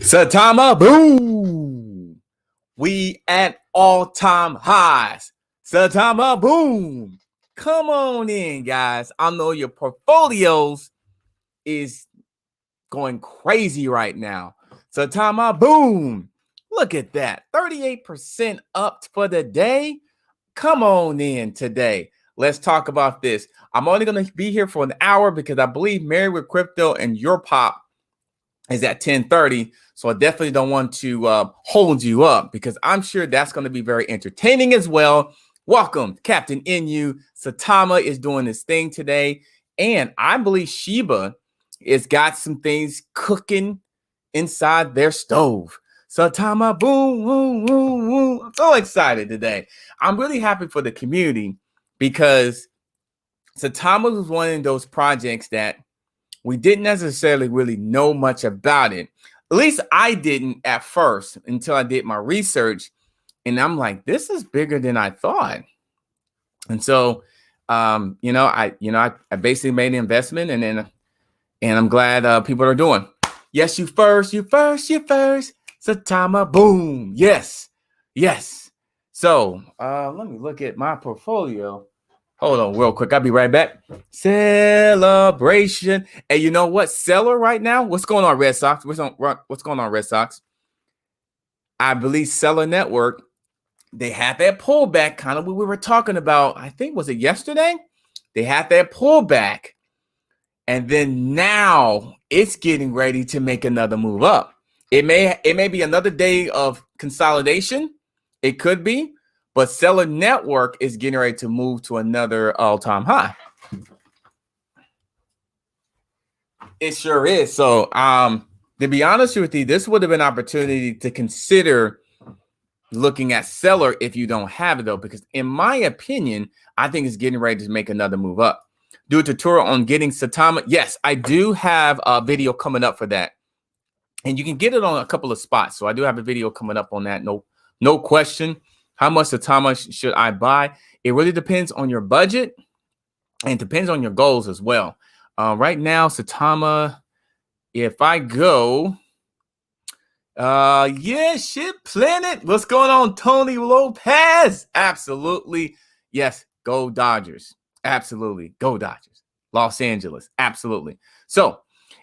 Saitama Boom. We at all-time highs. Saitama Boom. Come on in, guys. I know your portfolios is going crazy right now. Saitama Boom. Look at that. 38% up for the day. Come on in today. Let's talk about this. I'm only going to be here for an hour because I believe Married with Crypto and Your Pop is at 10:30. So I definitely don't want to hold you up because I'm sure that's going to be very entertaining as well. Welcome, Captain NU. Saitama is doing this thing today. And I believe Shiba has got some things cooking inside their stove. Saitama Boom, boom, boom, boom. I'm so excited today. I'm really happy for the community because Saitama was one of those projects that we didn't necessarily really know much about it. At least I didn't at first until I did my research. And I'm like, this is bigger than I thought. And so, I basically made an investment and I'm glad people are doing. Yes, you first. Saitama Boom. Yes. So let me look at my portfolio. Hold on real quick. I'll be right back. Celebration. And you know what? Celer right now. What's going on, Red Sox? What's going on, Red Sox? I believe Celer Network, they had that pullback, kind of what we were talking about. I think, was it yesterday? They had that pullback. And then now it's getting ready to make another move up. It may be another day of consolidation. It could be. But Celer Network is getting ready to move to another all-time high. It sure is. So, to be honest with you, this would have been an opportunity to consider looking at Celer if you don't have it, though, because in my opinion, I think it's getting ready to make another move up. Do a tutorial on getting Saitama. Yes, I do have a video coming up for that. And you can get it on a couple of spots. So I do have a video coming up on that. No question. How much Saitama should I buy? It really depends on your budget and depends on your goals as well. Right now, Saitama, if I go, Ship Planet. What's going on, Tony Lopez? Absolutely. Yes, go Dodgers. Absolutely. Go Dodgers. Los Angeles. Absolutely. So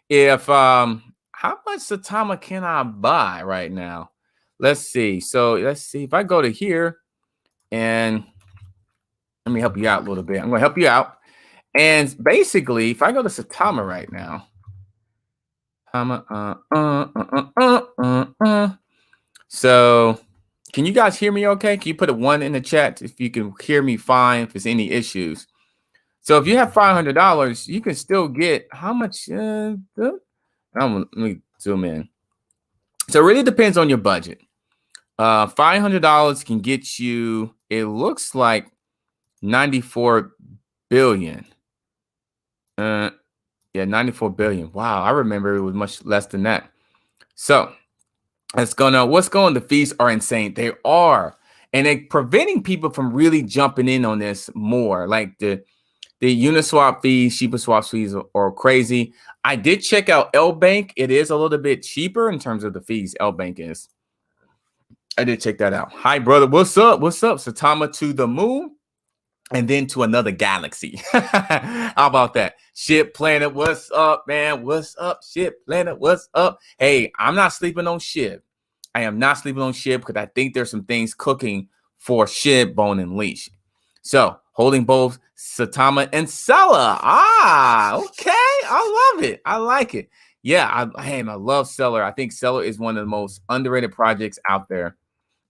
if, how much Saitama can I buy right now? Let's see. So let's see if I go to here and let me help you out a little bit. I'm going to help you out. And basically, if I go to Saitama right now, so can you guys hear me okay? Can you put a 1 in the chat if you can hear me fine, if there's any issues? So if you have $500, you can still get how much? Let me zoom in. So it really depends on your budget. $500 can get you, it looks like 94 billion. 94 billion. Wow, I remember it was much less than that. So what's going on? The fees are insane. They are. And they're preventing people from really jumping in on this more. Like the Uniswap fees, Shiba Swap fees are crazy. I did check out LBank. It is a little bit cheaper in terms of the fees. LBank is. I did check that out. Hi, brother. What's up? Saitama to the moon and then to another galaxy. How about that? Ship Planet, what's up, man? What's up, Ship Planet? What's up? Hey, I'm not sleeping on Ship. I am not sleeping on Ship because I think there's some things cooking for Ship, Bone, and Leash. So holding both Saitama and Celer. Okay. I love it. I like it. Yeah, I love Celer. I think Celer is one of the most underrated projects out there.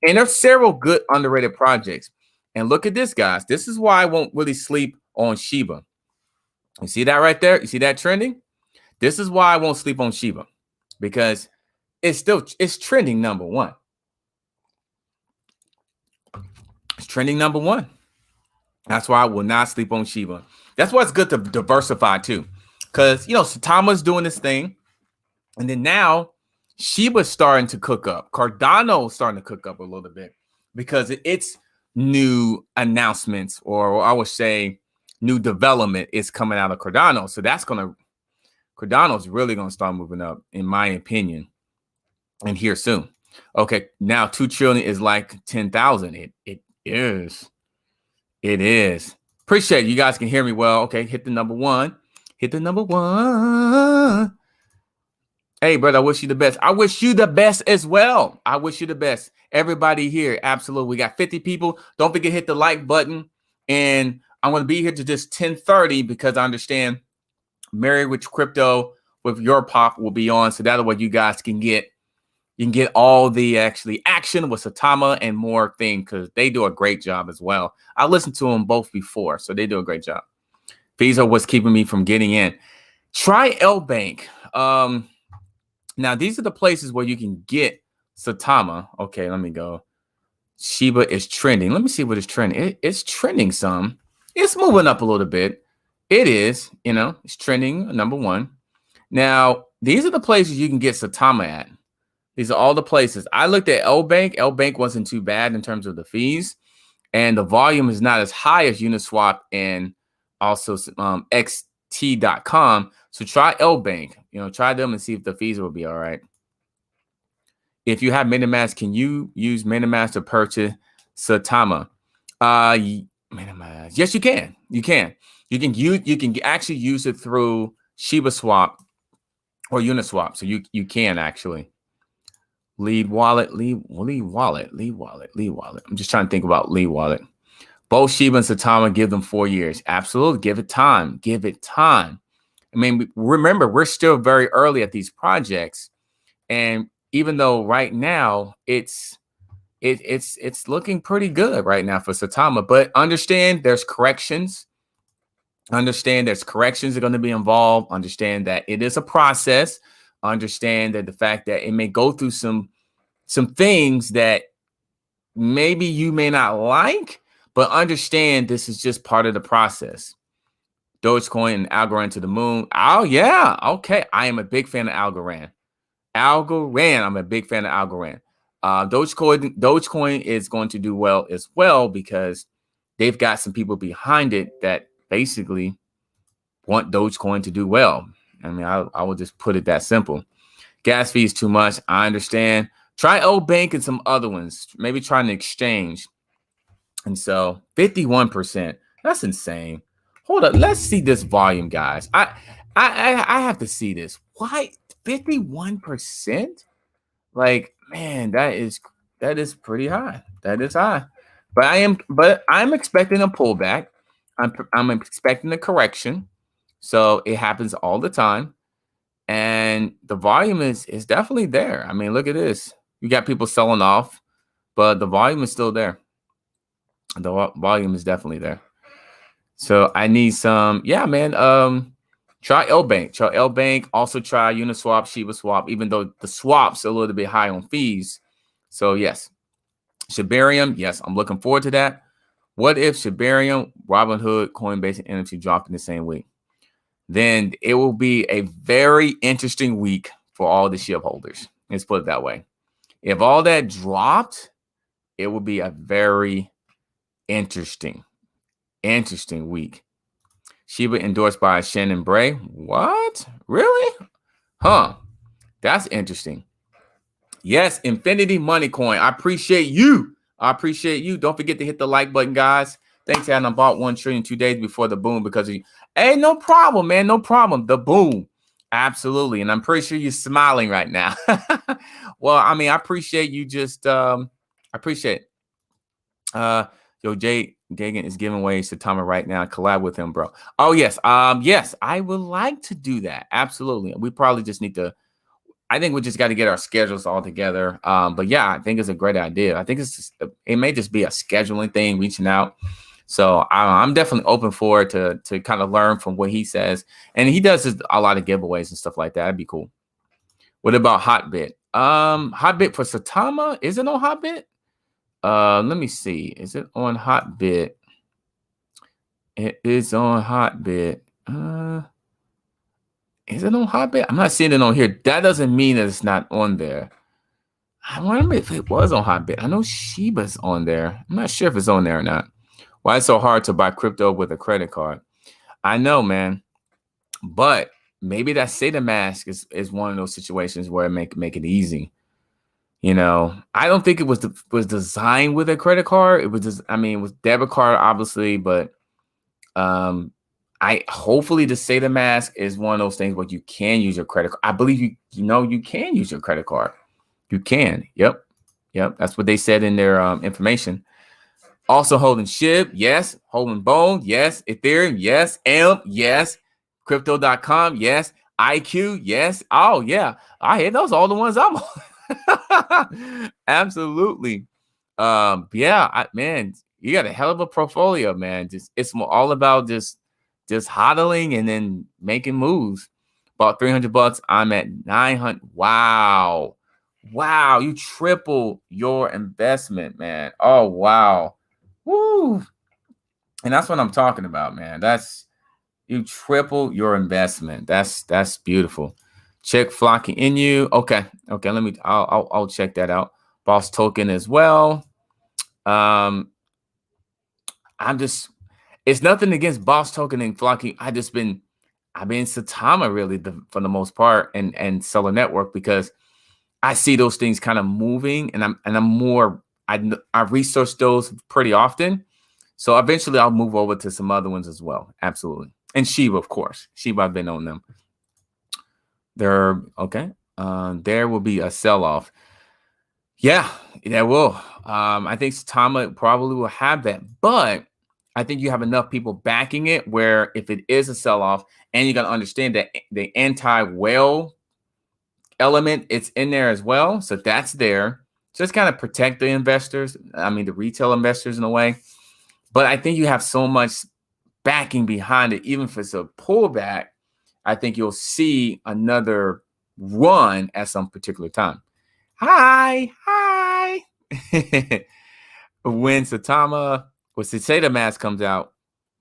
And there's several good underrated projects. And look at this, guys. This is why I won't really sleep on Shiba. You see that right there? You see that trending? This is why I won't sleep on Shiba. Because it's trending number one. It's trending number one. That's why I will not sleep on Shiba. That's why it's good to diversify too. Because, Saitama's doing this thing. And then now Shiba's starting to cook up. Cardano's starting to cook up a little bit because it's new announcements, or I would say new development is coming out of Cardano. So that's going to Cardano's really going to start moving up, in my opinion, and here soon. Okay, now 2 trillion is like 10,000. It is. It is. Appreciate it. You guys can hear me well. Okay, hit the number 1. Hit the number 1. Hey, brother, I wish you the best. I wish you the best as well. I wish you the best. Everybody here, absolutely. We got 50 people. Don't forget to hit the like button. And I'm going to be here to just 10:30 because I understand Married with Crypto with your pop will be on. So that way you guys can get all the actually action with Saitama and more thing because they do a great job as well. I listened to them both before, so they do a great job. Fees are what's keeping me from getting in. Try L-Bank. Now, these are the places where you can get Saitama. Okay, let me go. Shiba is trending. Let me see what it's trending. It's trending some. It's moving up a little bit. It is, it's trending number 1. Now, these are the places you can get Saitama at. These are all the places. I looked at L-Bank. L-Bank wasn't too bad in terms of the fees. And the volume is not as high as Uniswap and also XT.com. So try L-Bank. Try them and see if the fees will be all right. If you have can you use Metamask to purchase Saitama? Metamask. Yes, you can. You can actually use it through Shiba Swap or Uniswap. So you can actually. Lead wallet. I'm just trying to think about lead wallet. Both Shiba and Saitama, give them 4 years. Absolutely. Give it time. I mean, remember, we're still very early at these projects. And even though right now it's looking pretty good right now for Saitama, but understand there's corrections. Understand there's corrections that are going to be involved. Understand that it is a process. Understand that the fact that it may go through some things that maybe you may not like, but understand this is just part of the process. Dogecoin and Algorand to the moon. Oh, yeah. Okay. I am a big fan of Algorand. I'm a big fan of Algorand. Dogecoin is going to do well as well because they've got some people behind it that basically want Dogecoin to do well. I mean, I will just put it that simple. Gas fee is too much. I understand. Try L-Bank and some other ones. Maybe try an exchange. And so 51%. That's insane. Hold up. Let's see this volume, guys. I have to see this. Why 51%? Like, man, that is pretty high. That is high. But I'm expecting a pullback. I'm expecting a correction. So it happens all the time. And the volume is definitely there. I mean, look at this. You got people selling off, but the volume is still there. The volume is definitely there. So I need some, yeah, man. Try L-Bank. Also try Uniswap, Shiba Swap, even though the swap's a little bit high on fees. So yes. Shibarium, yes, I'm looking forward to that. What if Shibarium, Robinhood, Coinbase, and NFT drop in the same week? Then it will be a very interesting week for all the SHIB holders. Let's put it that way. If all that dropped, it will be a very interesting week. Shiba endorsed by Shannon Bray. What? Really? Huh. That's interesting. Yes, Infinity Money Coin. I appreciate you. Don't forget to hit the like button, guys. Thanks, Adam. I bought 1 trillion 2 days before the boom because of you. Hey, no problem, man. No problem. The boom. Absolutely. And I'm pretty sure you're smiling right now. Well, I mean, I appreciate you just I appreciate it. Jay Gagan is giving away Saitama right now. Collab with him, bro. Oh, yes. Yes, I would like to do that. Absolutely. We probably just need to. I think we just got to get our schedules all together. But yeah, I think it's a great idea. I think it may just be a scheduling thing, reaching out. So I'm definitely open for it to kind of learn from what he says. And he does a lot of giveaways and stuff like that. That'd be cool. What about Hotbit? Hotbit for Saitama? Is it on Hotbit? Let me see. Is it on Hotbit? It is on Hotbit. Is it on Hotbit? I'm not seeing it on here. That doesn't mean that it's not on there. I wonder if it was on Hotbit. I know Shiba's on there. I'm not sure if it's on there or not. Why it's so hard to buy crypto with a credit card? I know, man. But maybe that SaitaMask is one of those situations where it make it easy. You know, I don't think it was designed with a credit card. It was just, I mean, with debit card, obviously, but I hopefully the SaitaMask is one of those things where you can use your credit card. I believe you can use your credit card. You can. Yep. That's what they said in their information. Also holding SHIB, yes. Holding Bone, yes. Ethereum, yes. AMP, yes. Crypto.com, yes. IQ, yes. Oh yeah, I hit those all the ones I'm on. Absolutely. Yeah, man, you got a hell of a portfolio, man. Just it's all about just hodling and then making moves. Bought $300. I'm at 900. Wow, you triple your investment, man. Oh wow, woo! And that's what I'm talking about, man. That's you triple your investment. That's beautiful. Check flocking in you. Okay. Let me. I'll check that out. Boss token as well. I'm just. It's nothing against boss token and flocking. I've been Saitama really for the most part and Celer network because I see those things kind of moving and I'm more. I research those pretty often. So eventually I'll move over to some other ones as well. Absolutely. And Shiba, of course. Shiba, I've been on them. Okay. There will be a sell-off. Yeah, there will. I think Saitama probably will have that, but I think you have enough people backing it where if it is a sell-off, and you got to understand that the anti-whale element, it's in there as well. So that's there. Just kind of protect the investors. I mean, the retail investors in a way. But I think you have so much backing behind it, even if it's a pullback, I think you'll see another run at some particular time. Hi. When SaitaMask comes out,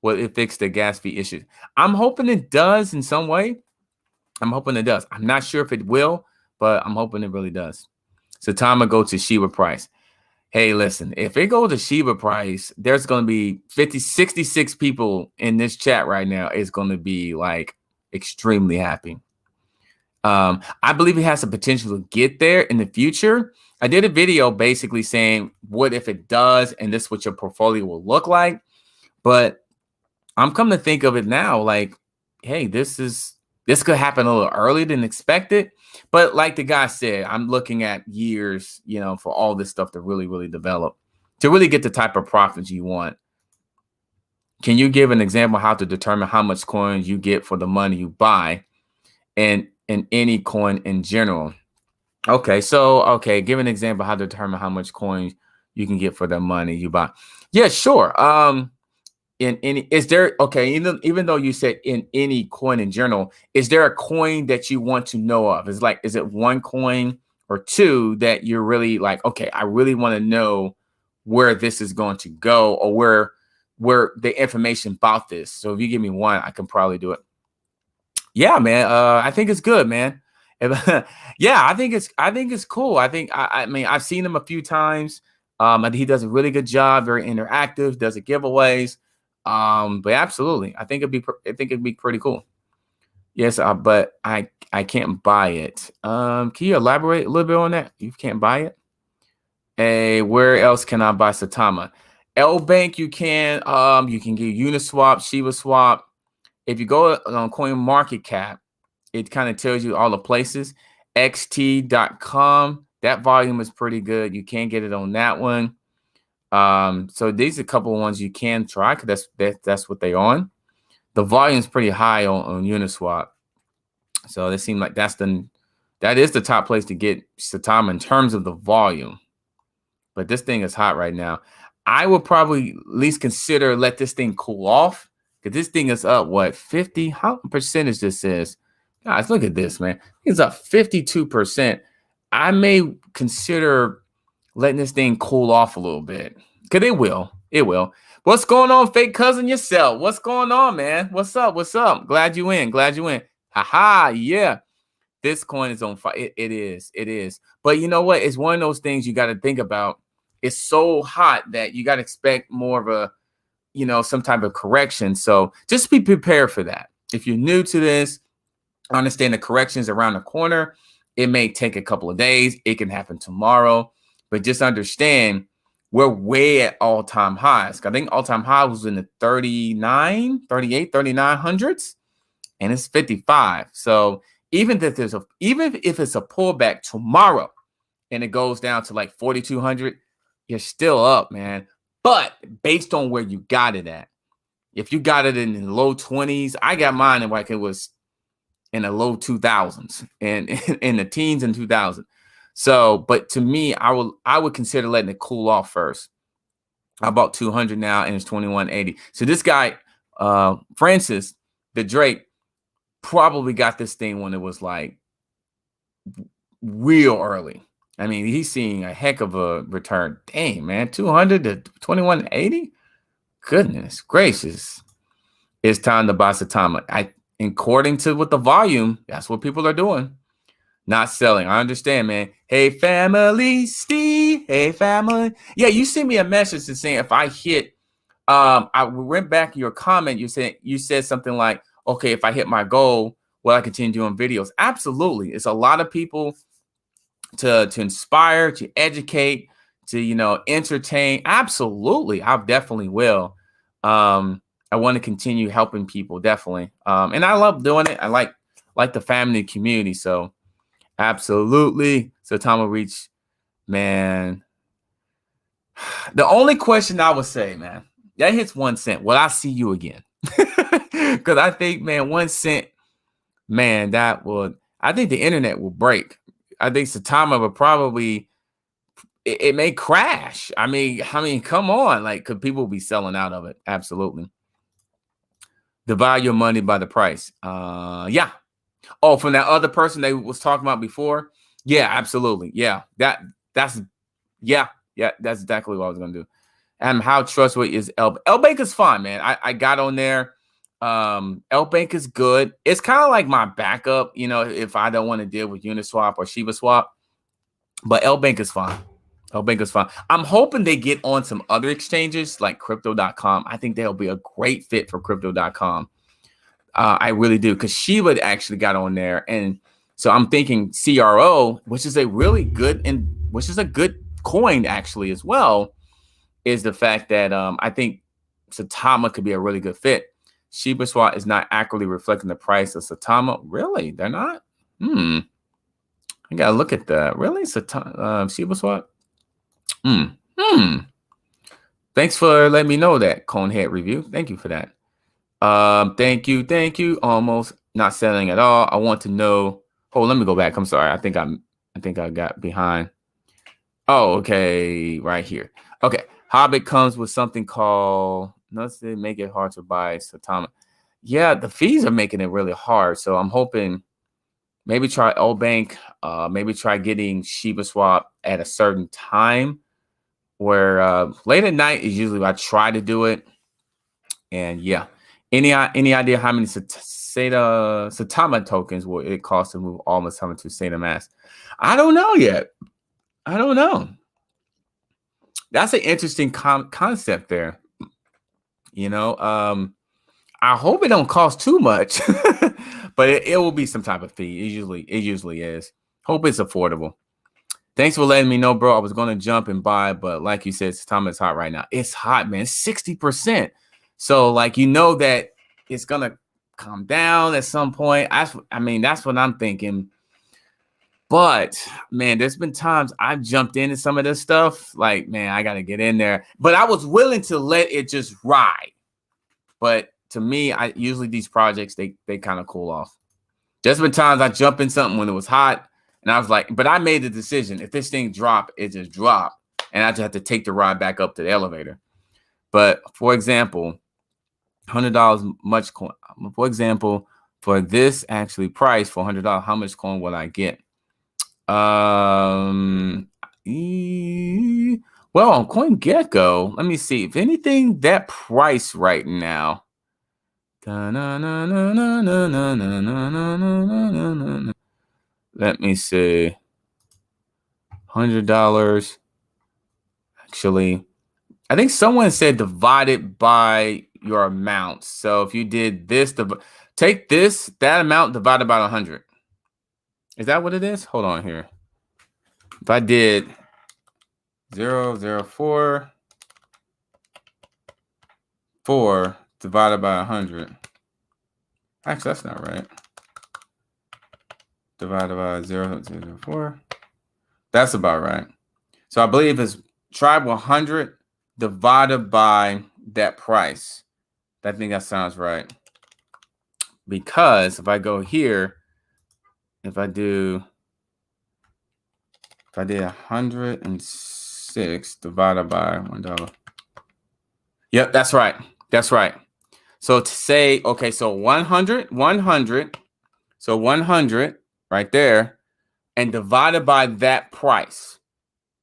will it fix the gas fee issue? I'm hoping it does in some way. I'm hoping it does. I'm not sure if it will, but I'm hoping it really does. Saitama go to Shiba price. Hey, listen, if it goes to Shiba price, there's going to be 66 people in this chat right now. It's going to be like extremely happy. I believe it has the potential to get there in the future. I did a video basically saying, what if it does? And this is what your portfolio will look like. But I'm coming to think of it now, like, hey, this could happen a little earlier than expected. But like the guy said, I'm looking at years, for all this stuff to really, really develop, to really get the type of profits you want. Can you give an example how to determine how much coins you get for the money you buy and in any coin in general? Okay, give an example how to determine how much coins you can get for the money you buy. Yeah, sure. Is there, even though you said in any coin in general, is there a coin that you want to know of? Is it one coin or two that you're really like, okay, I really want to know where this is going to go or where the information about this. So if you give me one, I can probably do it. Yeah, man. I think it's good, man. Yeah, I think it's cool. I mean, I've seen him a few times. He does a really good job, very interactive, does giveaways. But absolutely, I think it'd be pretty cool. Yes, but I can't buy it. Can you elaborate a little bit on that? You can't buy it. Hey, where else can I buy Saitama? L Bank, you can get Uniswap, Shiba Swap. If you go on CoinMarketCap, it kind of tells you all the places. xt.com, that volume is pretty good. You can get it on that one. So these are a couple of ones you can try because that's what they on. The volume is pretty high on Uniswap. So they seem like that is the top place to get Saitama in terms of the volume. But this thing is hot right now. I would probably at least consider let this thing cool off because this thing is up, what, 50? How percentage this is? Guys, look at this, man. It's up 52%. I may consider letting this thing cool off a little bit. Because it will. What's going on, fake cousin yourself? What's going on, man? What's up? Glad you in. Haha, yeah. This coin is on fire. It is. But you know what? It's one of those things you got to think about. It's so hot that you got to expect more of a, some type of correction. So just be prepared for that. If you're new to this, I understand the corrections around the corner. It may take a couple of days. It can happen tomorrow. But just understand we're way at all-time highs. I think all-time high was in the 39, 38, 3900s, and it's 55. So even if it's a pullback tomorrow and it goes down to like 4,200, you're still up, man. But based on where you got it at, if you got it in the low 20s, I got mine in like it was in the low 2000s and in the teens and 2000. So, but to me, I would consider letting it cool off first. I bought 200 now and it's 2180. So this guy, Francis, the Drake, probably got this thing when it was like real early. I mean, he's seeing a heck of a return. Dang, man, 200 to 2180. Goodness gracious. It's time to buy Saitama. According to what the volume, that's what people are doing. Not selling. I understand, man. Hey, family, Steve. Hey, family. Yeah, you sent me a message to saying if I hit, I went back in your comment. You said something like, okay, if I hit my goal, will I continue doing videos? Absolutely. It's a lot of people to inspire, to educate, to entertain. Absolutely, I definitely will. I want to continue helping people, definitely. And I love doing it. I like the family community. So absolutely. So Saitama reach, man. The only question I would say, man, that hits 1 cent. Will I see you again? Because I think, man, 1 cent, man, I think the internet will break. I think Saitama will probably, it may crash. I mean, come on. Like, could people be selling out of it? Absolutely. Divide your money by the price. Yeah. Oh, from that other person they was talking about before. Yeah, absolutely. Yeah. That's exactly what I was gonna do. And how trustworthy is L-Bank is fine, man. I got on there. L-Bank is good. It's kind of like my backup, if I don't want to deal with Uniswap or Shiba Swap. But L-Bank is fine. L-Bank is fine. I'm hoping they get on some other exchanges like crypto.com. I think they'll be a great fit for crypto.com. I really do, because Shiba actually got on there. And so I'm thinking CRO, which is a really good which is a good coin actually as well, is the fact that I think Saitama could be a really good fit. Shiba Swap is not accurately reflecting the price of Saitama. Really? They're not? I gotta look at that. Really? Shiba Swap? Thanks for letting me know that, Conehead Review. Thank you for that. Thank you. Almost not selling at all. I want to know. Oh, let me go back. I'm sorry. I think I got behind. Oh, okay, right here. Okay, Hobbit comes with something called nothing make it hard to buy Saitama. Yeah, the fees are making it really hard. So I'm hoping maybe try L-Bank. Maybe try getting Shiba Swap at a certain time, where late at night is usually I try to do it. And yeah, any idea how many Saitama tokens will it cost to move all Saitama to SaitaMask? I don't know yet. I don't know. That's an interesting concept there. I hope it don't cost too much, but it will be some type of fee. It usually is. Hope it's affordable. Thanks for letting me know, bro. I was going to jump and buy, but like you said, Saitama is hot right now. It's hot, man. 60%. So like, that it's going to come down at some point. That's what I'm thinking. But man, there's been times I've jumped into some of this stuff. Like, man, I got to get in there. But I was willing to let it just ride. But to me, usually these projects, they kind of cool off. There's been times I jump in something when it was hot. And I was like, but I made the decision. If this thing drop, it just drop. And I just have to take the ride back up to the elevator. But for example, $100 much coin. For example, for this actually price for $100, how much coin will I get? Well, on CoinGecko, let me see. If anything, that price right now. Let me see. $100. Actually, I think someone said divided by your amount. So if you did this, Take that amount divided by 100. Is that what it is? Hold on here. If I did 0.004 divided by 100. Actually, that's not right. Divided by 0.004. That's about right. So I believe it's try 100 divided by that price. I think that sounds right. Because if I go here, if I did 106 divided by $1. Yep, that's right. That's right. So to say, okay, so 100, so 100 right there, and divided by that price.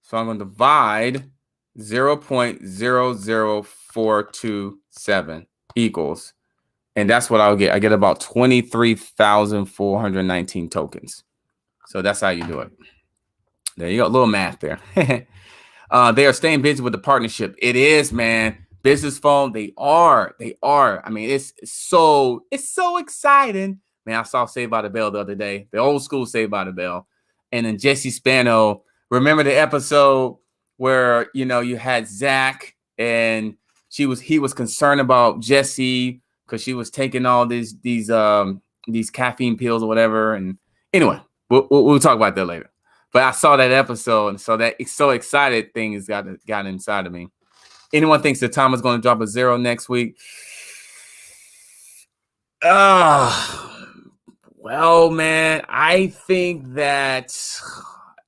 So I'm going to divide 0.00427 equals, and that's what I'll get. I get about 23,419 tokens. So that's how you do it. There you go, a little math there. They are staying busy with the partnership. It is, man. Business phone, they are. I mean, it's so exciting. Man, I saw Saved by the Bell the other day, the old school Saved by the Bell. And then Jesse Spano, remember the episode where, you know, you had Zach and he was concerned about Jesse because she was taking all these caffeine pills or whatever. And anyway, we'll talk about that later. But I saw that episode, and so that so excited thing has got inside of me. Anyone thinks that Tom is going to drop a 0 next week? Well, man, I think that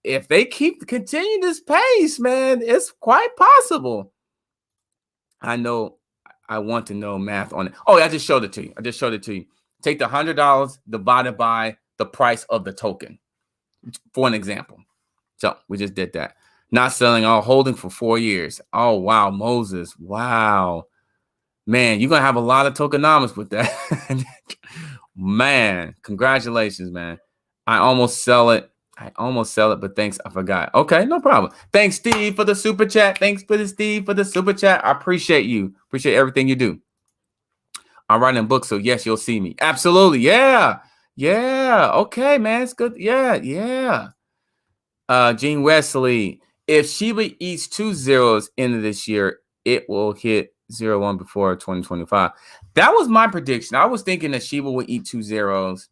if they continue this pace, man, it's quite possible. I know. I want to know math on it. Oh, I just showed it to you. Take the $100 divided by the price of the token, for an example. So we just did that. Not selling, all holding for 4 years. Oh, wow, Moses. Wow. Man, you're going to have a lot of tokenomics with that. Man, congratulations, man. I almost sell it, but thanks, I forgot. Okay, no problem. Thanks, Steve, for the super chat. Steve, for the super chat. I appreciate you. Appreciate everything you do. I'm writing a book, so yes, you'll see me. Absolutely. Yeah. Okay, man. It's good. Yeah. Gene Wesley. If Shiba eats 2 zeros into this year, it will hit 0.1 before 2025. That was my prediction. I was thinking that Shiba will eat 2 zeros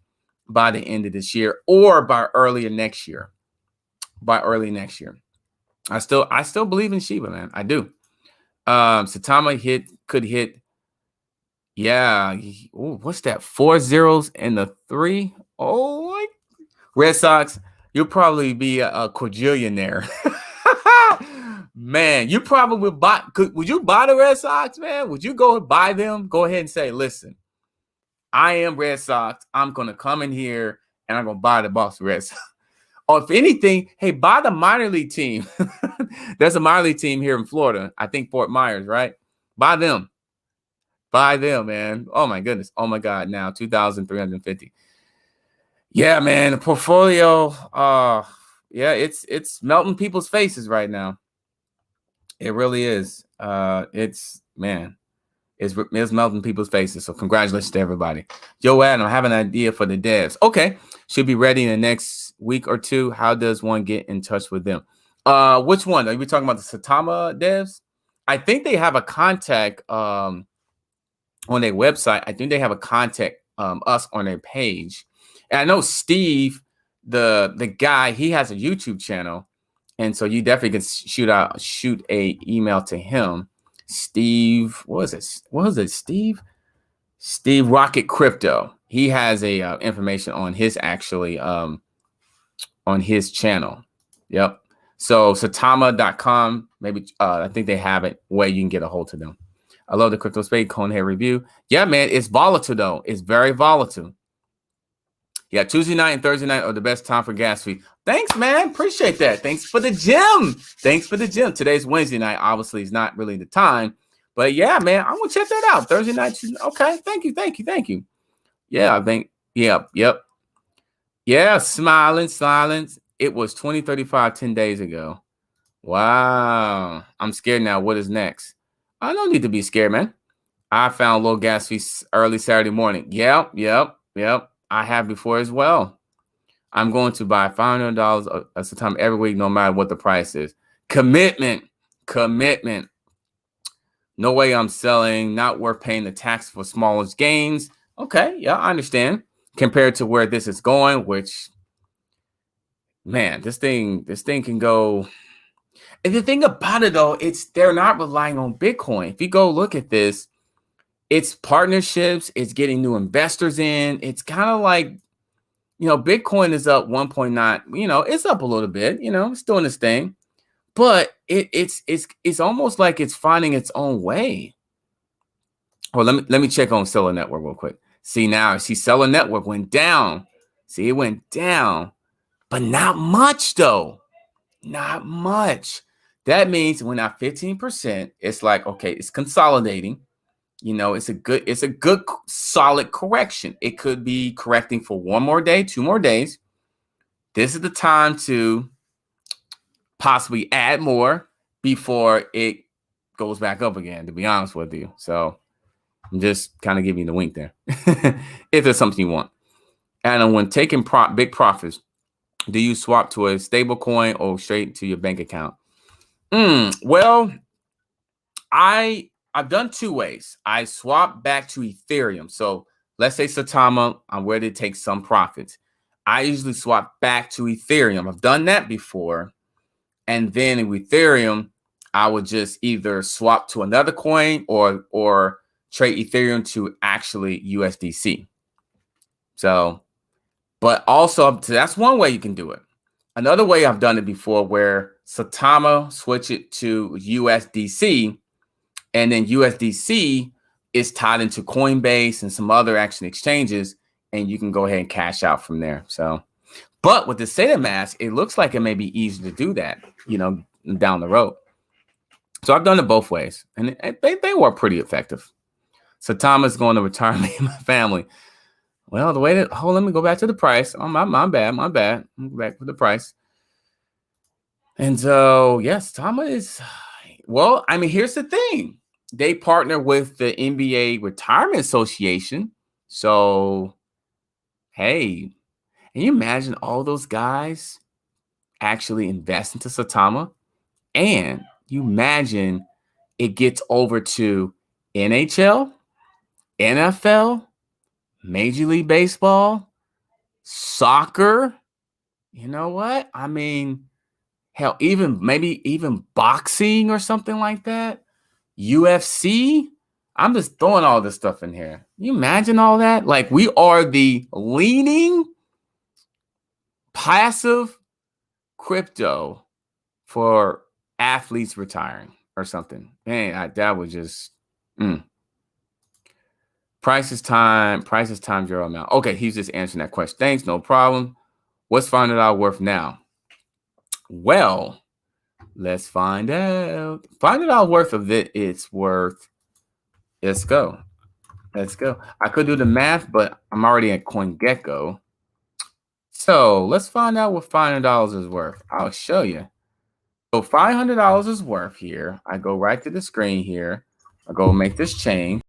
by the end of this year or by early next year. I still believe in Shiba, man. I do. Saitama could hit. Yeah. Ooh, what's that? 4 zeros and the 3. Oh, Red Sox. You'll probably be a quadrillionaire. Man, you probably would you buy the Red Sox, man? Would you go buy them? Go ahead and say, listen, I am Red Sox. I'm going to come in here and I'm going to buy the Boston Red Sox. Or if anything, hey, buy the minor league team. There's a minor league team here in Florida. I think Fort Myers, right? Buy them, man. Oh, my goodness. Oh, my God. Now, 2,350. Yeah, man, the portfolio, yeah, it's melting people's faces right now. It really is. It's melting people's faces. So congratulations to everybody. Joe Adam, I have an idea for the devs. Okay, should be ready in the next week or two. How does one get in touch with them? Which one? Are we talking about the Saitama devs? I think they have a contact on their website. I think they have a contact us on their page. And I know Steve, the guy, he has a YouTube channel, and so you definitely can shoot a email to him. Steve, what was it? Steve Rocket Crypto. He has a information on his on his channel. Yep. So Saitama.com, maybe I think they have it where you can get a hold of them. I love the crypto space Conehead review. Yeah, man, it's volatile though. It's very volatile. Yeah, Tuesday night and Thursday night are the best time for gas fee. Thanks, man. Appreciate that. Thanks for the gym. Today's Wednesday night. Obviously, it's not really the time. But yeah, man, I'm going to check that out. Thursday night. Okay. Thank you. Yeah, I think. Yep. Yeah, smiling. It was 2035 10 days ago. Wow. I'm scared now. What is next? I don't need to be scared, man. I found low gas fees early Saturday morning. Yep. I have before as well. I'm going to buy $500 at a time every week, no matter what the price is. Commitment. No way I'm selling. Not worth paying the tax for smallest gains. Okay, yeah, I understand. Compared to where this is going, which, man, this thing can go. And the thing about it though, they're not relying on Bitcoin. If you go look at this, it's partnerships, it's getting new investors in. It's kind of like, Bitcoin is up 1.9, it's up a little bit, it's doing its thing. But it's almost like it's finding its own way. Well, let me check on Celer Network real quick. See now, Celer Network went down. See, it went down, but not much though. Not much. That means when at 15%, it's like, okay, it's consolidating. It's a good solid correction. It could be correcting for one more day, 2 more days. This is the time to possibly add more before it goes back up again, to be honest with you. So I'm just kind of giving you the wink there. If there's something you want. And when taking big profits, do you swap to a stable coin or straight to your bank account? Well, I've done 2 ways. I swap back to Ethereum. So let's say Saitama, I'm ready to take some profits. I usually swap back to Ethereum. I've done that before. And then in Ethereum, I would just either swap to another coin or trade Ethereum to actually USDC. So, but also that's one way you can do it. Another way I've done it before where Saitama switch it to USDC, and then USDC is tied into Coinbase and some other action exchanges, and you can go ahead and cash out from there. So, but with the SaitaMask, it looks like it may be easy to do that, down the road. So I've done it both ways, and they were pretty effective. Saitama's going to retire me and my family. Well, the way that, let me go back to the price. Oh, my bad. I'm back to the price. And so, yes, Saitama is, well, I mean, here's the thing. They partner with the NBA Retirement Association. So, hey, can you imagine all those guys actually invest into Saitama? And you imagine it gets over to NHL, NFL, Major League Baseball, soccer. You know what? I mean, hell, maybe even boxing or something like that. UFC. I'm just throwing all this stuff in here. You imagine all that? Like, we are the leading passive crypto for athletes retiring or something. Man, that was just price is time zero amount. Okay, he's just answering that question. Thanks, no problem. What's $500 worth now? Well, let's find out. $500 worth of it, it's worth. Let's go. I could do the math, but I'm already at CoinGecko. So let's find out what $500 is worth. I'll show you. So $500 is worth here. I go right to the screen here. I go make this change.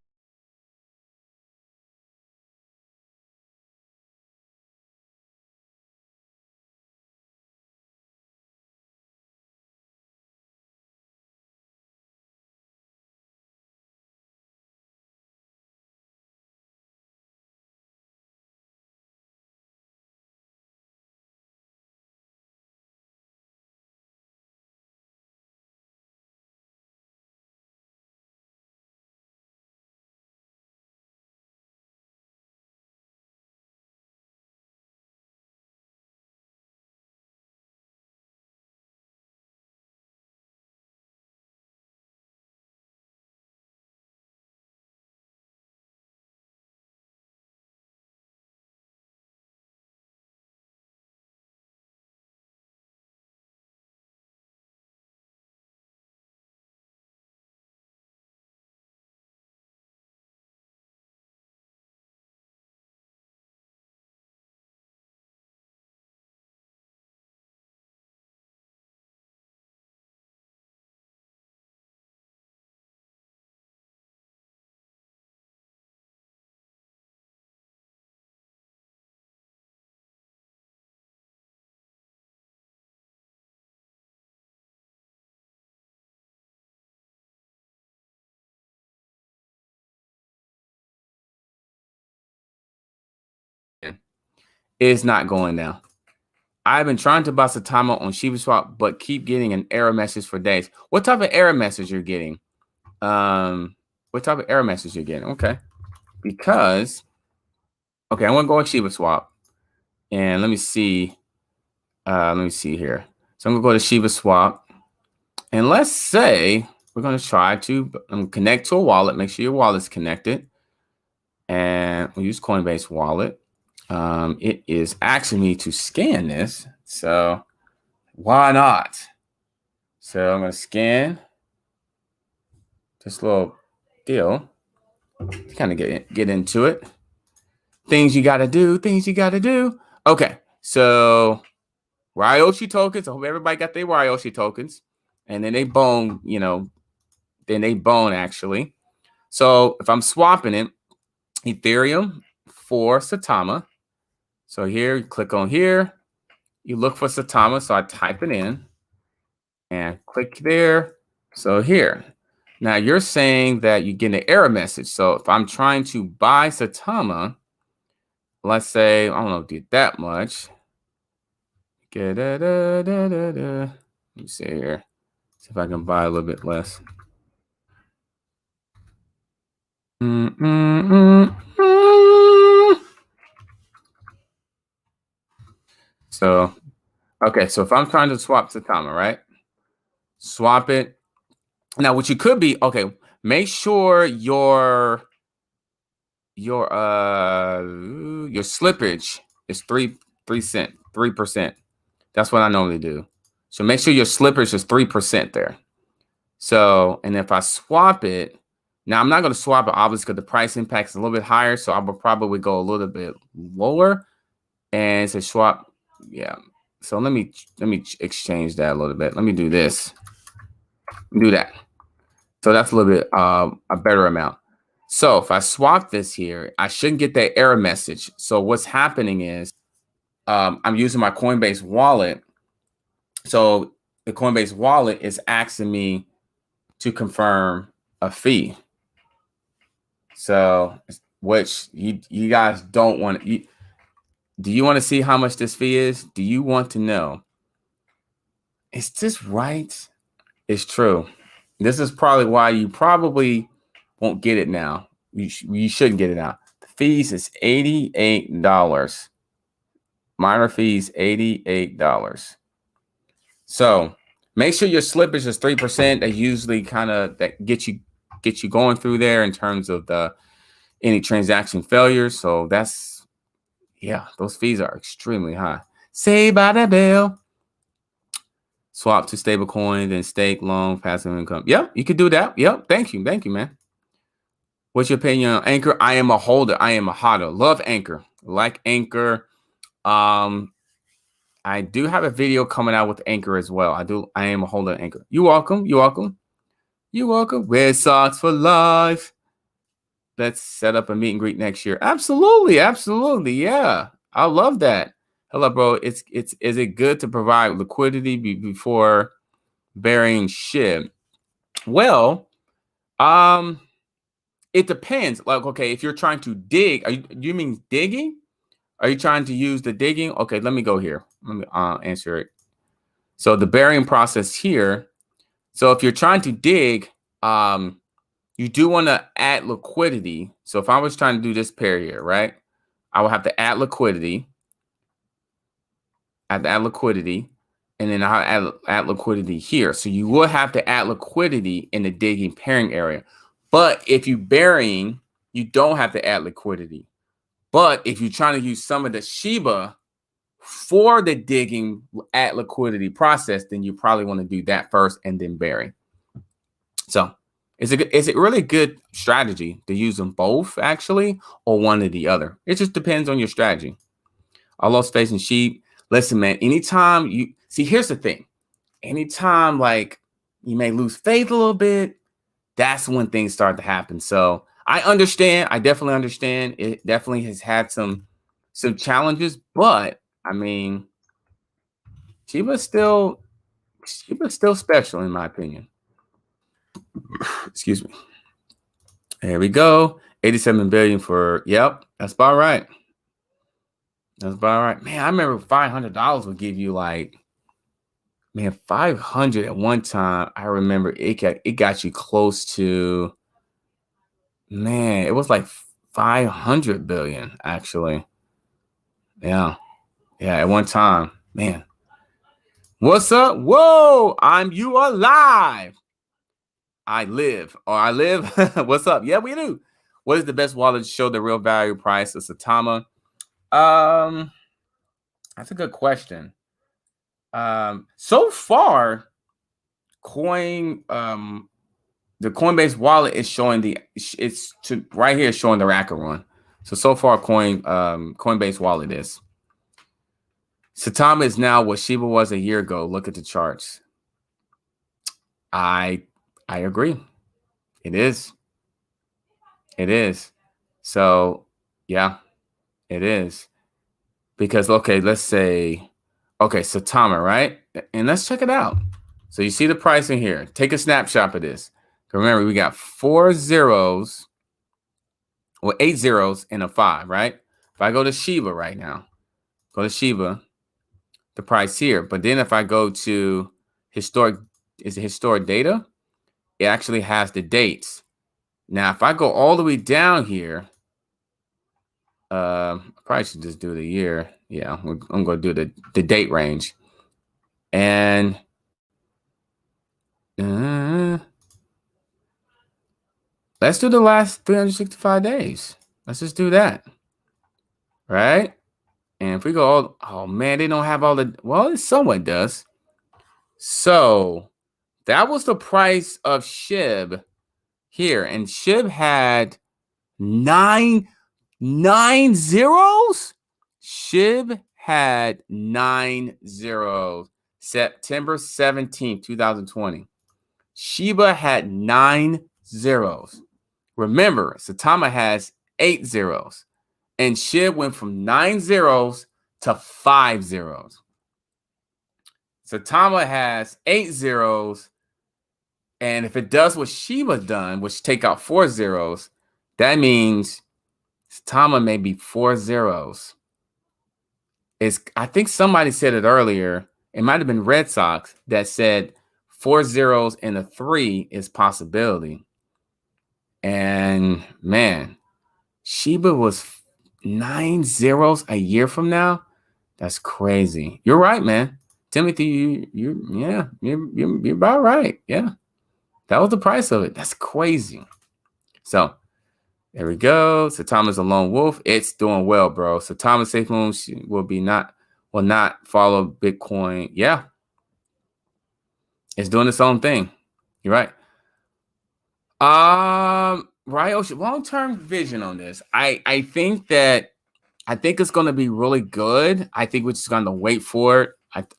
It's not going down. I've been trying to buy Saitama on ShibaSwap, but keep getting an error message for days. What type of error message you're getting? What type of error message you're getting? Okay. Because, okay, I'm going to go on ShibaSwap. And let me see here. So I'm going to go to ShibaSwap. And let's say we're going to try to connect to a wallet. Make sure your wallet's connected. And we'll use Coinbase wallet. It is asking me to scan this. So why not? So I'm going to scan this little deal to kind of get into it. Things you got to do. Things you got to do. Okay. So Ryoshi tokens. I hope everybody got their Ryoshi tokens. And then they bone, actually. So if I'm swapping it, Ethereum for Saitama. So here, you click on here. You look for Saitama. So I type it in and click there. So here. Now you're saying that you get an error message. So if I'm trying to buy Saitama, let's say, I don't know, did that much. Let me see here. See if I can buy a little bit less. So, okay, so if I'm trying to swap Saitama, right? Swap it. Now, what you could be, okay, make sure your slippage is 3%. That's what I normally do. So make sure your slippage is 3% there. So, and if I swap it, now I'm not going to swap it obviously because the price impact is a little bit higher. So I will probably go a little bit lower and say swap. Yeah. So let me exchange that a little bit. Let me do this. Do that. So that's a little bit a better amount. So if I swap this here, I shouldn't get that error message. So what's happening is I'm using my Coinbase wallet. So the Coinbase wallet is asking me to confirm a fee. So which you guys don't want. Do you want to see how much this fee is? Do you want to know? Is this right? It's true. This is probably why you probably won't get it now. You shouldn't get it now. The fees is $88. Minor fees, $88. So make sure your slippage is 3%. That usually that get you going through there in terms of any transaction failures. So that's, yeah, those fees are extremely high. Saved by the bell. Swap to stablecoin, then stake, long, passive income. Yep, you could do that. Yep, thank you, man. What's your opinion on Anchor? I am a holder. I am a hodler. Love Anchor. Like Anchor. I do have a video coming out with Anchor as well. I am a holder of Anchor. You're welcome. You're welcome. You're welcome. Red Sox for life. Let's set up a meet and greet next year. Absolutely. Absolutely. Yeah. I love that. Hello, bro. Is it good to provide liquidity before burying SHIB? Well, it depends. Like, okay, if you're trying to dig, do you mean digging? Are you trying to use the digging? Okay, let me go here. Let me answer it. So the burying process here. So if you're trying to dig, you do want to add liquidity. So if I was trying to do this pair here, right? I would have to add liquidity. And then I'll add liquidity here. So you will have to add liquidity in the digging pairing area. But if you're burying, you don't have to add liquidity. But if you're trying to use some of the Shiba for the digging at liquidity process, then you probably want to do that first and then bury. So it's a really good strategy to use them both actually, or one or the other. It just depends on your strategy. I lost faith in sheep. Listen, man, anytime you see, here's the thing. Anytime like you may lose faith a little bit, that's when things start to happen. So I understand. I definitely understand. It definitely has had some challenges, but I mean, Shiba's still special in my opinion. Excuse me. There we go. 87 billion for, yep, that's about right. That's about right. Man, I remember $500 would give you like, man, 500 at one time. I remember it got you close to, man, it was like 500 billion actually. Yeah. Yeah, at one time. Man. What's up? Whoa, I'm you alive. I live. What's up? Yeah, we do. What is the best wallet to show the real value price of Saitama? That's a good question. So far, the Coinbase wallet is showing right here showing the racket run. So far, Coinbase wallet is. Saitama is now what Shiba was a year ago. Look at the charts. I agree. It is. It is. So yeah, it is. Because okay, let's say, okay, Saitama, right? And let's check it out. So you see the pricing here. Take a snapshot of this. Remember, we got 4 zeros, or 8 zeros and a 5, right? If I go to Shiba right now, go to Shiba, the price here. But then if I go to historic data, it actually has the dates. Now, if I go all the way down here, I probably should just do the year. Yeah, I'm going to do the date range. And let's do the last 365 days. Let's just do that. Right? And if we go oh man, they don't have all the, well, it somewhat does. So that was the price of SHIB here. And SHIB had nine zeros. SHIB had 9 zeros. September 17th, 2020. Shiba had 9 zeros. Remember, Saitama has 8 zeros. And SHIB went from 9 zeros to 5 zeros. Saitama has 8 zeros. And if it does what Shiba done, which take out 4 zeros, that means Saitama may be 4 zeros. I think somebody said it earlier. It might have been Red Sox that said 4 zeros and a 3 is possibility. And man, Shiba was 9 zeros a year from now. That's crazy. You're right, man. Timothy, you're about right. Yeah. That was the price of it. That's crazy. So there we go. Saitama's a lone wolf. It's doing well, bro. Saitama Safe Moon will not follow Bitcoin. Yeah. It's doing its own thing. You're right. Right, long-term vision on this. I think it's going to be really good. I think we're just going to wait for it.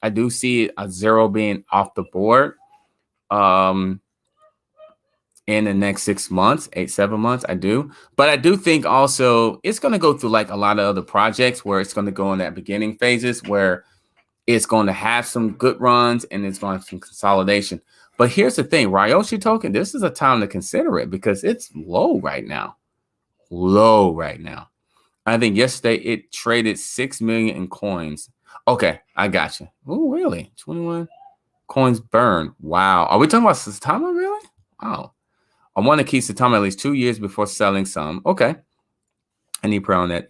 I do see a zero being off the board in the next 6 months, 7 months. I do. But I do think also it's going to go through like a lot of other projects where it's going to go in that beginning phases where it's going to have some good runs and it's going to have some consolidation. But here's the thing, Ryoshi token, this is a time to consider it because it's low right now. Low right now. I think yesterday it traded 6 million in coins. Okay, I got you. Oh, really? 21 coins burned. Wow. Are we talking about Saitama, really? Wow. I want to keep Saitama at least 2 years before selling some. Okay. I need prayer on that.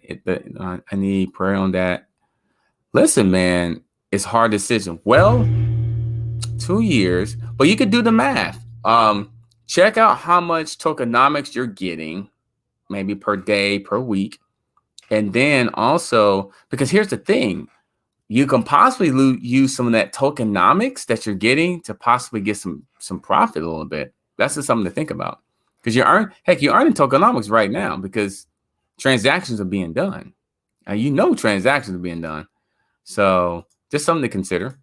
I need prayer on that. Listen, man, it's a hard decision. Well, 2 years, but you could do the math. Check out how much tokenomics you're getting, maybe per day, per week. And then also, because here's the thing, you can possibly use some of that tokenomics that you're getting to possibly get some profit a little bit. That's just something to think about. Because you're earning tokenomics right now because transactions are being done. And transactions are being done. So just something to consider.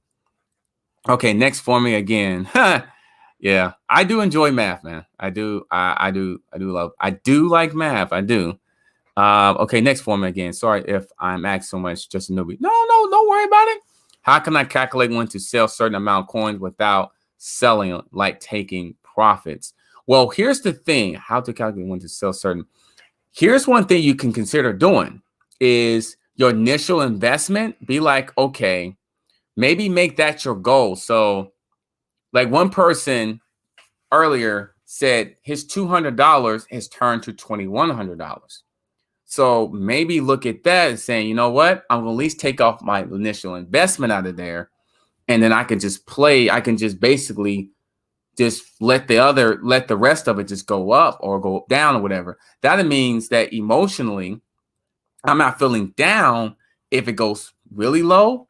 Okay, next for me again. Yeah, I do enjoy math, man. I do like math. I do. Okay, next for me again. Sorry if I'm asking so much, just a newbie. No, don't worry about it. How can I calculate when to sell certain amount of coins without selling, like taking profits? Well, here's the thing, how to calculate when to sell certain. Here's one thing you can consider doing is your initial investment, be like, okay, maybe make that your goal. So like one person earlier said his $200 has turned to $2,100. So maybe look at that and saying, you know what, I'm gonna at least take off my initial investment out of there, and then I can just play. I can just basically just let the rest of it just go up or go down or whatever. That means that emotionally, I'm not feeling down if it goes really low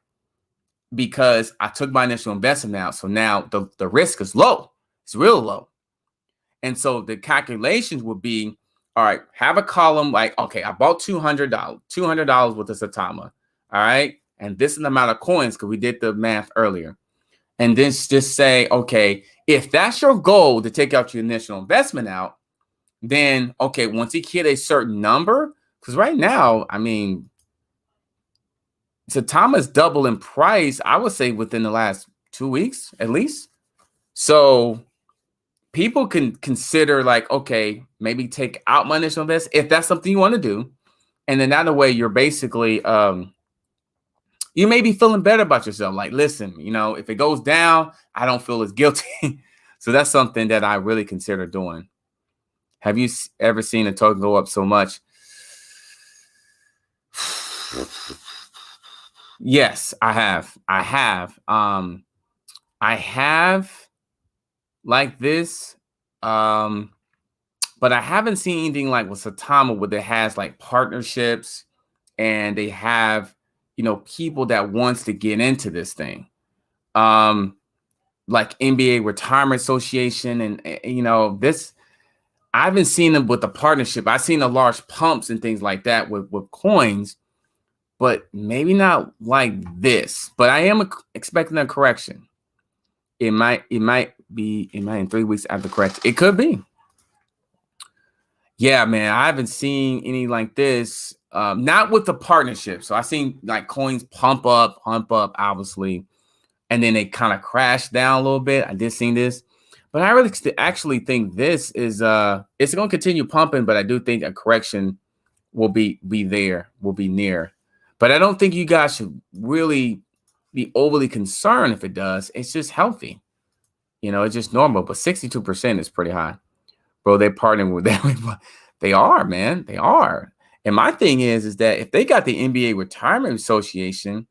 because I took my initial investment out. So now the risk is low. It's real low. And so the calculations would be, all right, have a column like, okay, I bought $200 with the Saitama. All right. And this is the amount of coins because we did the math earlier. And then just say, okay, if that's your goal to take out your initial investment out, then, okay, once you hit a certain number, because right now, I mean, Saitama's double in price, I would say within the last 2 weeks at least. So people can consider like, okay, maybe take out my initial investment if that's something you want to do. And then that way you're basically, you may be feeling better about yourself. Like, listen, you know, if it goes down, I don't feel as guilty. So that's something that I really consider doing. Have you ever seen a token go up so much? Yes, I have. I have like this. But I haven't seen anything like with Saitama where it has like partnerships and they have, you know, people that wants to get into this thing. Like NBA Retirement Association and you know, this I haven't seen them with the partnership. I've seen the large pumps and things like that with coins, but maybe not like this. But I am expecting a correction. It might be in 3 weeks after correction. It could be. Yeah, man, I haven't seen any like this. Not with the partnership. So I've seen like coins pump up, obviously, and then they kind of crash down a little bit. I did see this, but I really actually think this is it's going to continue pumping. But I do think a correction will be near. But I don't think you guys should really be overly concerned if it does. It's just healthy, you know. It's just normal. But 62% is pretty high. Bro, they're partnering with them. They are, man. They are. And my thing is that if they got the NBA Retirement Association,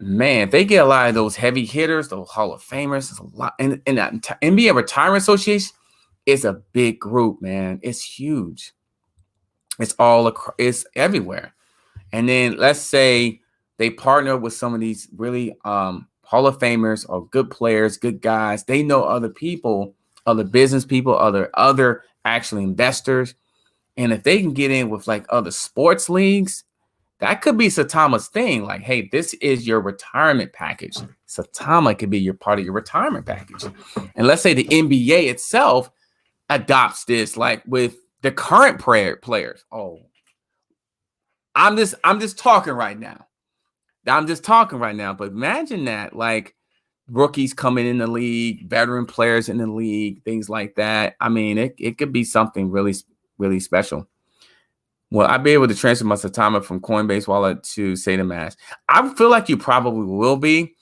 man, if they get a lot of those heavy hitters, those Hall of Famers, it's a lot. And that NBA Retirement Association is a big group, man. It's huge. It's everywhere. And then let's say they partner with some of these really Hall of Famers or good players, good guys. They know other people, other business people, other actually investors. And if they can get in with like other sports leagues, that could be Saitama's thing. Like, hey, this is your retirement package. Saitama could be your part of your retirement package. And let's say the NBA itself adopts this, like with the current players. Oh, I'm just talking right now. But imagine that, like, rookies coming in the league, veteran players in the league, things like that. I mean, it could be something really, really special. Will I be able to transfer my Saitama from Coinbase wallet to SaitaMask? I feel like you probably will be.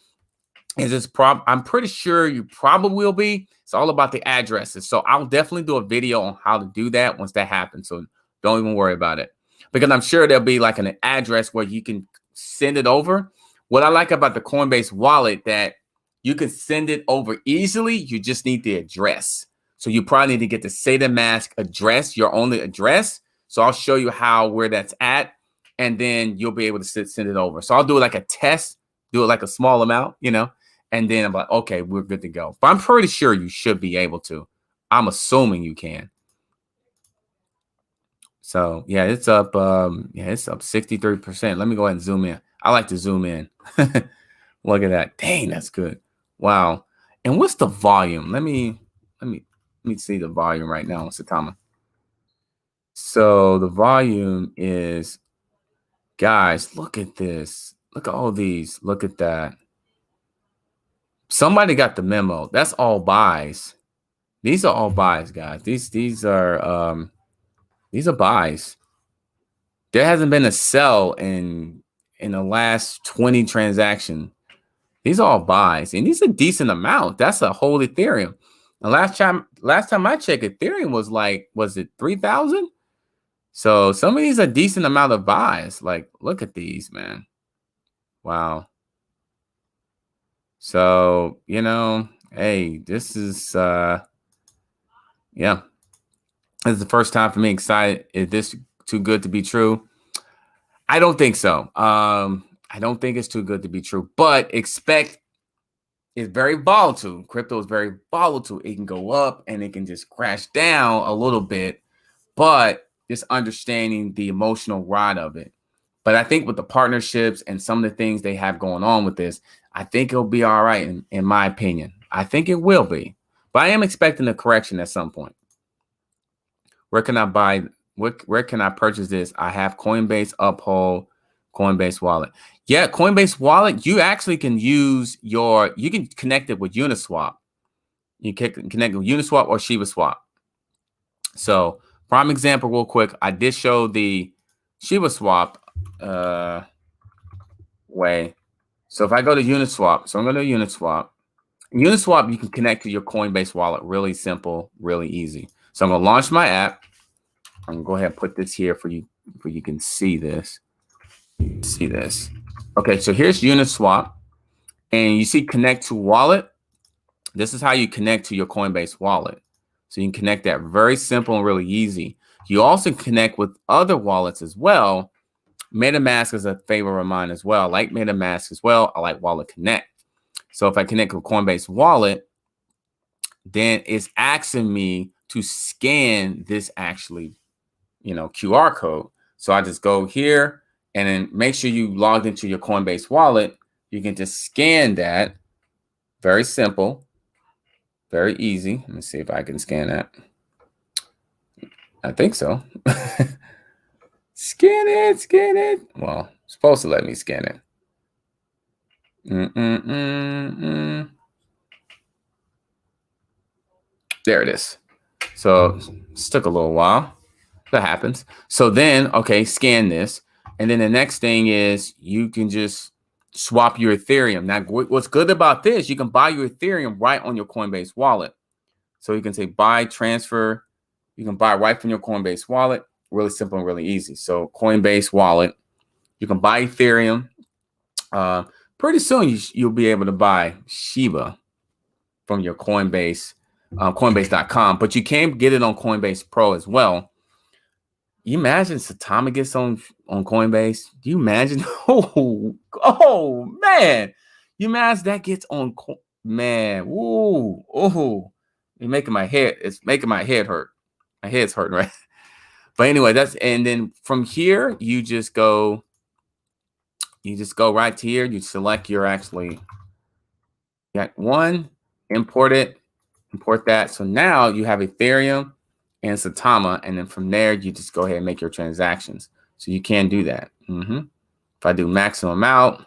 I'm pretty sure you probably will be. It's all about the addresses. So I'll definitely do a video on how to do that once that happens. So don't even worry about it. Because I'm sure there'll be like an address where you can send it over. What I like about the Coinbase wallet that you can send it over easily. You just need the address. So you probably need to get the SaitaMask address, your only address. So I'll show you where that's at, and then you'll be able to send it over. So I'll do it like a test, do it like a small amount, you know, and then I'm like, okay, we're good to go. But I'm pretty sure you should be able to. I'm assuming you can. So yeah, it's up. It's up 63%. Let me go ahead and zoom in. I like to zoom in. Look at that. Dang, that's good. Wow. And what's the volume? Let me see the volume right now on Saitama. So the volume is, guys, look at this. Look at all these. Look at that. Somebody got the memo. That's all buys. These are all buys, guys. These are buys. There hasn't been a sell in the last 20 transactions. These are all buys, and these are a decent amount. That's a whole Ethereum. The last time I checked, Ethereum was like, was it 3,000? So some of these are decent amount of buys. Like, look at these, man. Wow. So, hey, this is yeah. This is the first time for me. Excited. Is this too good to be true? I don't think so. I don't think it's too good to be true, but expect it's very volatile. Crypto is very volatile. It can go up and it can just crash down a little bit, but just understanding the emotional ride of it. But I think with the partnerships and some of the things they have going on with this, I think it'll be all right, in my opinion. I think it will be. But I am expecting a correction at some point. Where can I buy? Where can I purchase this? I have Coinbase, Uphold, Coinbase Wallet. Yeah, Coinbase Wallet, you actually can use you can connect it with Uniswap. You can connect with Uniswap or Shiba Swap. So, prime example real quick. I did show the Shiba Swap way. So if I go to Uniswap, so I'm going to Uniswap. Uniswap, you can connect to your Coinbase wallet. Really simple, really easy. So I'm going to launch my app. I'm going to go ahead and put this here for you can see this. See this. Okay, so here's Uniswap. And you see connect to wallet. This is how you connect to your Coinbase wallet. So you can connect that very simple and really easy. You also connect with other wallets as well. Metamask is a favorite of mine as well. I like Metamask as well. I like Wallet Connect. So if I connect with Coinbase Wallet, then it's asking me to scan this actually, QR code. So I just go here and then make sure you logged into your Coinbase Wallet. You can just scan that. Very simple. Very easy. Let me see if I can scan that. I think so. Scan it. Well, it's supposed to let me scan it. There it is. So it took a little while. That happens. So then, okay, scan this. And then the next thing is you can just swap your Ethereum. Now, what's good about this, you can buy your Ethereum right on your Coinbase wallet. So you can say buy, transfer. You can buy right from your Coinbase wallet. Really simple and really easy. So Coinbase wallet, you can buy Ethereum. Pretty soon you'll be able to buy Shiba from your Coinbase, Coinbase.com, but you can get it on Coinbase Pro as well. You imagine Saitama gets on Coinbase? Do you imagine? Oh man! You imagine that gets on man? Ooh, oh! It's making my head. It's making my head hurt. My head's hurting, right? But anyway, and then from here you just go. You just go right to here. You select your you got one, import it, import that. So now you have Ethereum and Saitama, and then from there you just go ahead and make your transactions. So you can do that. If I do maximum out,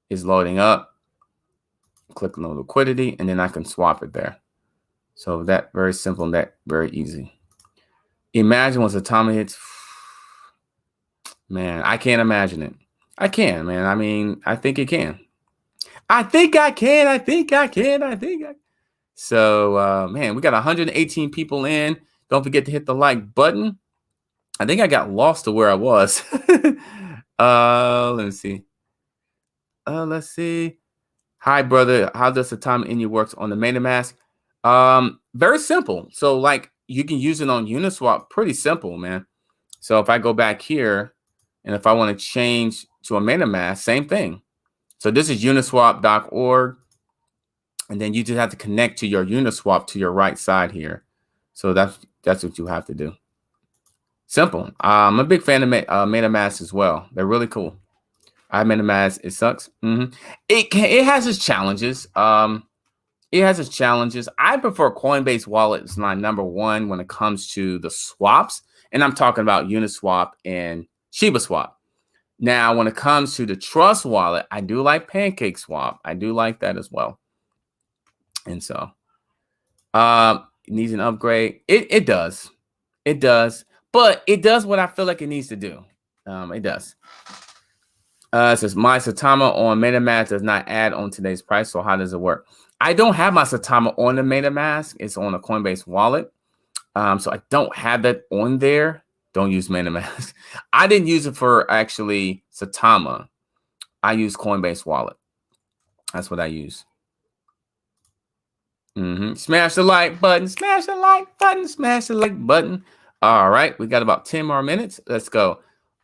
it's loading up. Click on liquidity, and then I can swap it there. So that very simple and that very easy. Imagine when Saitama hits. Man, I can't imagine it. I can, man. I mean, I think it can. I think I can. So, man, we got 118 people in. Don't forget to hit the like button. I think I got lost to where I was. Let me see. Let's see. Hi, brother. How does the time in you works on the Metamask? Very simple. So, like, you can use it on Uniswap. Pretty simple, man. So if I go back here, and if I want to change to a Metamask, same thing. So this is uniswap.org. And then you just have to connect to your Uniswap to your right side here. So that's what you have to do. Simple. I'm a big fan of Metamask as well. They're really cool. I have Metamask. It sucks. It has its challenges. It has its challenges. I prefer Coinbase Wallet as my number one when it comes to the swaps. And I'm talking about Uniswap and Shiba Swap. Now, when it comes to the Trust Wallet, I do like Pancake Swap. I do like that as well. And so it needs an upgrade. It does. It does. But it does what I feel like it needs to do. It does. It says my Saitama on Metamask does not add on today's price. So how does it work? I don't have my Saitama on the Metamask. It's on a Coinbase wallet. So I don't have that on there. Don't use Metamask. I didn't use it for actually Saitama. I use Coinbase wallet. That's what I use. Smash the like button. Smash the like button. Smash the like button. All right. We got about 10 more minutes. Let's go.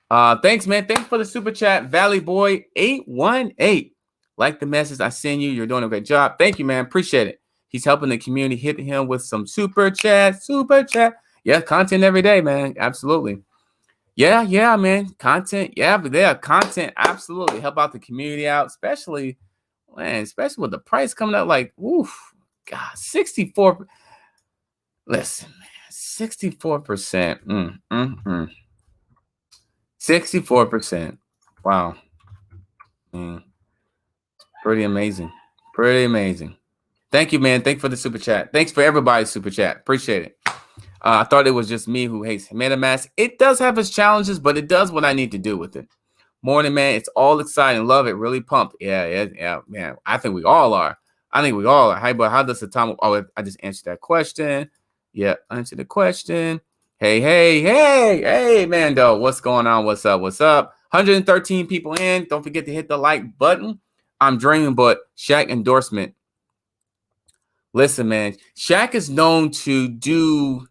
Thanks, man. Thanks for the super chat. Valley Boy 818. Like the message I send you. You're doing a great job. Thank you, man. Appreciate it. He's helping the community. Hit him with some super chat. Super chat. Yeah, content every day, man. Absolutely. Yeah, man. Content. Yeah, but yeah, content. Absolutely. Help out the community out, especially with the price coming up. Like, oof, God, 64. Listen, man, 64%. 64%. Wow. Pretty amazing. Pretty amazing. Thank you, man. Thanks for the super chat. Thanks for everybody's super chat. Appreciate it. I thought it was just me who hates Metamask. It does have its challenges, but it does what I need to do with it. Morning, man. It's all exciting. Love it. Really pumped. Yeah, man. I think we all are. Hey, but how does the time? Oh, I just answered that question. Yeah, answer the question. Hey, Mando. What's going on? What's up? 113 people in. Don't forget to hit the like button. I'm dreaming, but Shaq endorsement. Listen, man. Shaq is known to do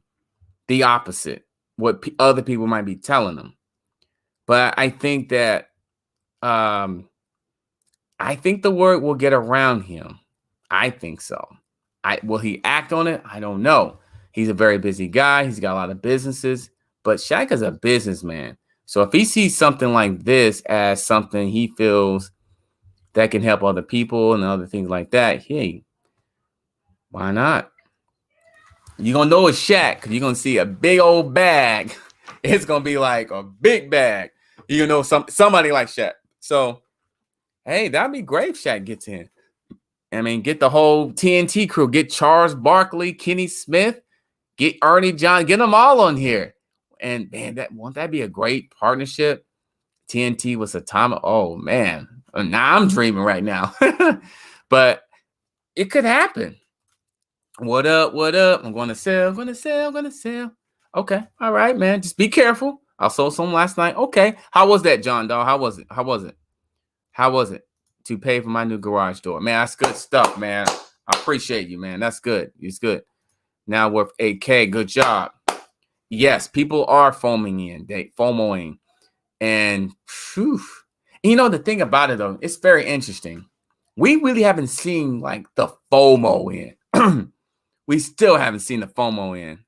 the opposite, what other people might be telling them. But I think that I think the word will get around him. I think so. Will he act on it? I don't know. He's a very busy guy. He's got a lot of businesses, but Shaq is a businessman. So if he sees something like this as something he feels that can help other people and other things like that, hey, why not? You're going to know it's Shaq because you're going to see a big old bag. It's going to be like a big bag. You know, somebody like Shaq. So, hey, that'd be great if Shaq gets in. I mean, get the whole TNT crew. Get Charles Barkley, Kenny Smith, get Ernie John, get them all on here. And, man, won't that be a great partnership? TNT with Saitama. Oh, man. Now I'm dreaming right now. But it could happen. What up? I'm going to sell. Okay. All right, man. Just be careful. I sold some last night. Okay. How was that, John Doe? How was it to pay for my new garage door? Man, that's good stuff, man. I appreciate you, man. That's good. It's good. Now worth 8K. Good job. Yes, people are FOMOing. And whew, you know, the thing about it, though, it's very interesting. We really haven't seen like the FOMO in. We still haven't seen the FOMO in.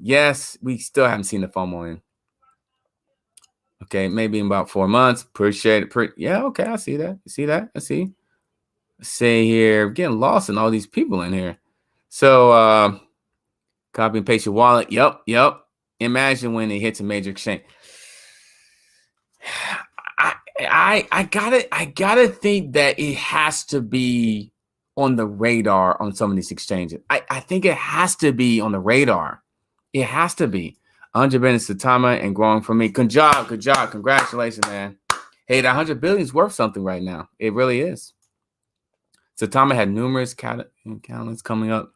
Yes, we still haven't seen the FOMO in. Okay, maybe in about 4 months. Appreciate it. Yeah, okay, I see that. You see that? I see. Let's say here, getting lost in all these people in here. So copy and paste your wallet. Yep. Imagine when it hits a major exchange. I gotta think that it has to be on the radar on some of these exchanges. I think it has to be on the radar. It has to be. 100 billion Saitama and growing for me. Good job. Congratulations, man. Hey, that 100 billion is worth something right now. It really is. Saitama had numerous catalysts coming up.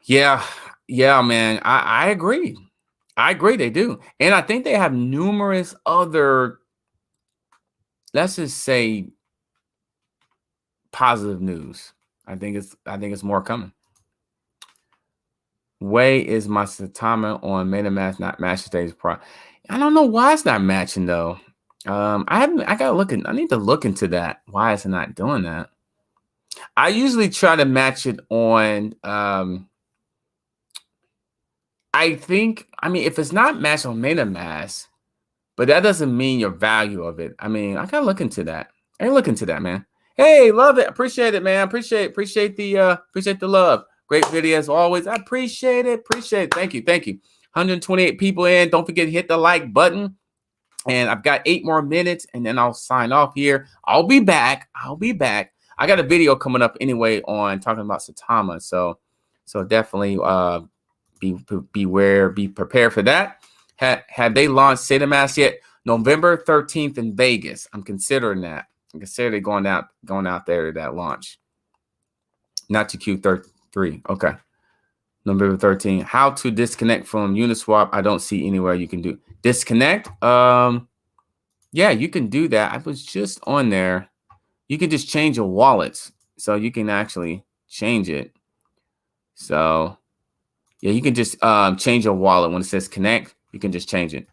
Yeah, man. I agree. They do. And I think they have numerous other, let's just say, positive news. I think it's more coming. Way is my Saitama on Metamask not matching today's price. I don't know why it's not matching though. I need to look into that. Why is it not doing that? I usually try to match it on if it's not matched on Metamask, but that doesn't mean your value of it. I mean, I gotta look into that. Look into that, man. Hey, love it. Appreciate it, man. Appreciate the love. Great video as always. I appreciate it. Thank you. 128 people in. Don't forget to hit the like button. And I've got 8 more minutes, and then I'll sign off here. I'll be back. I got a video coming up anyway on talking about Saitama. So definitely be prepared for that. Have they launched SaitaMask yet? November 13th in Vegas. I'm considering that. I'm considering going out there to that launch. Not to Q3. Okay. November 13th. How to disconnect from Uniswap? I don't see anywhere you can do disconnect. Yeah, you can do that. I was just on there. You can just change your wallets, so you can actually change it. So yeah, you can just change your wallet when it says connect. You can just change it.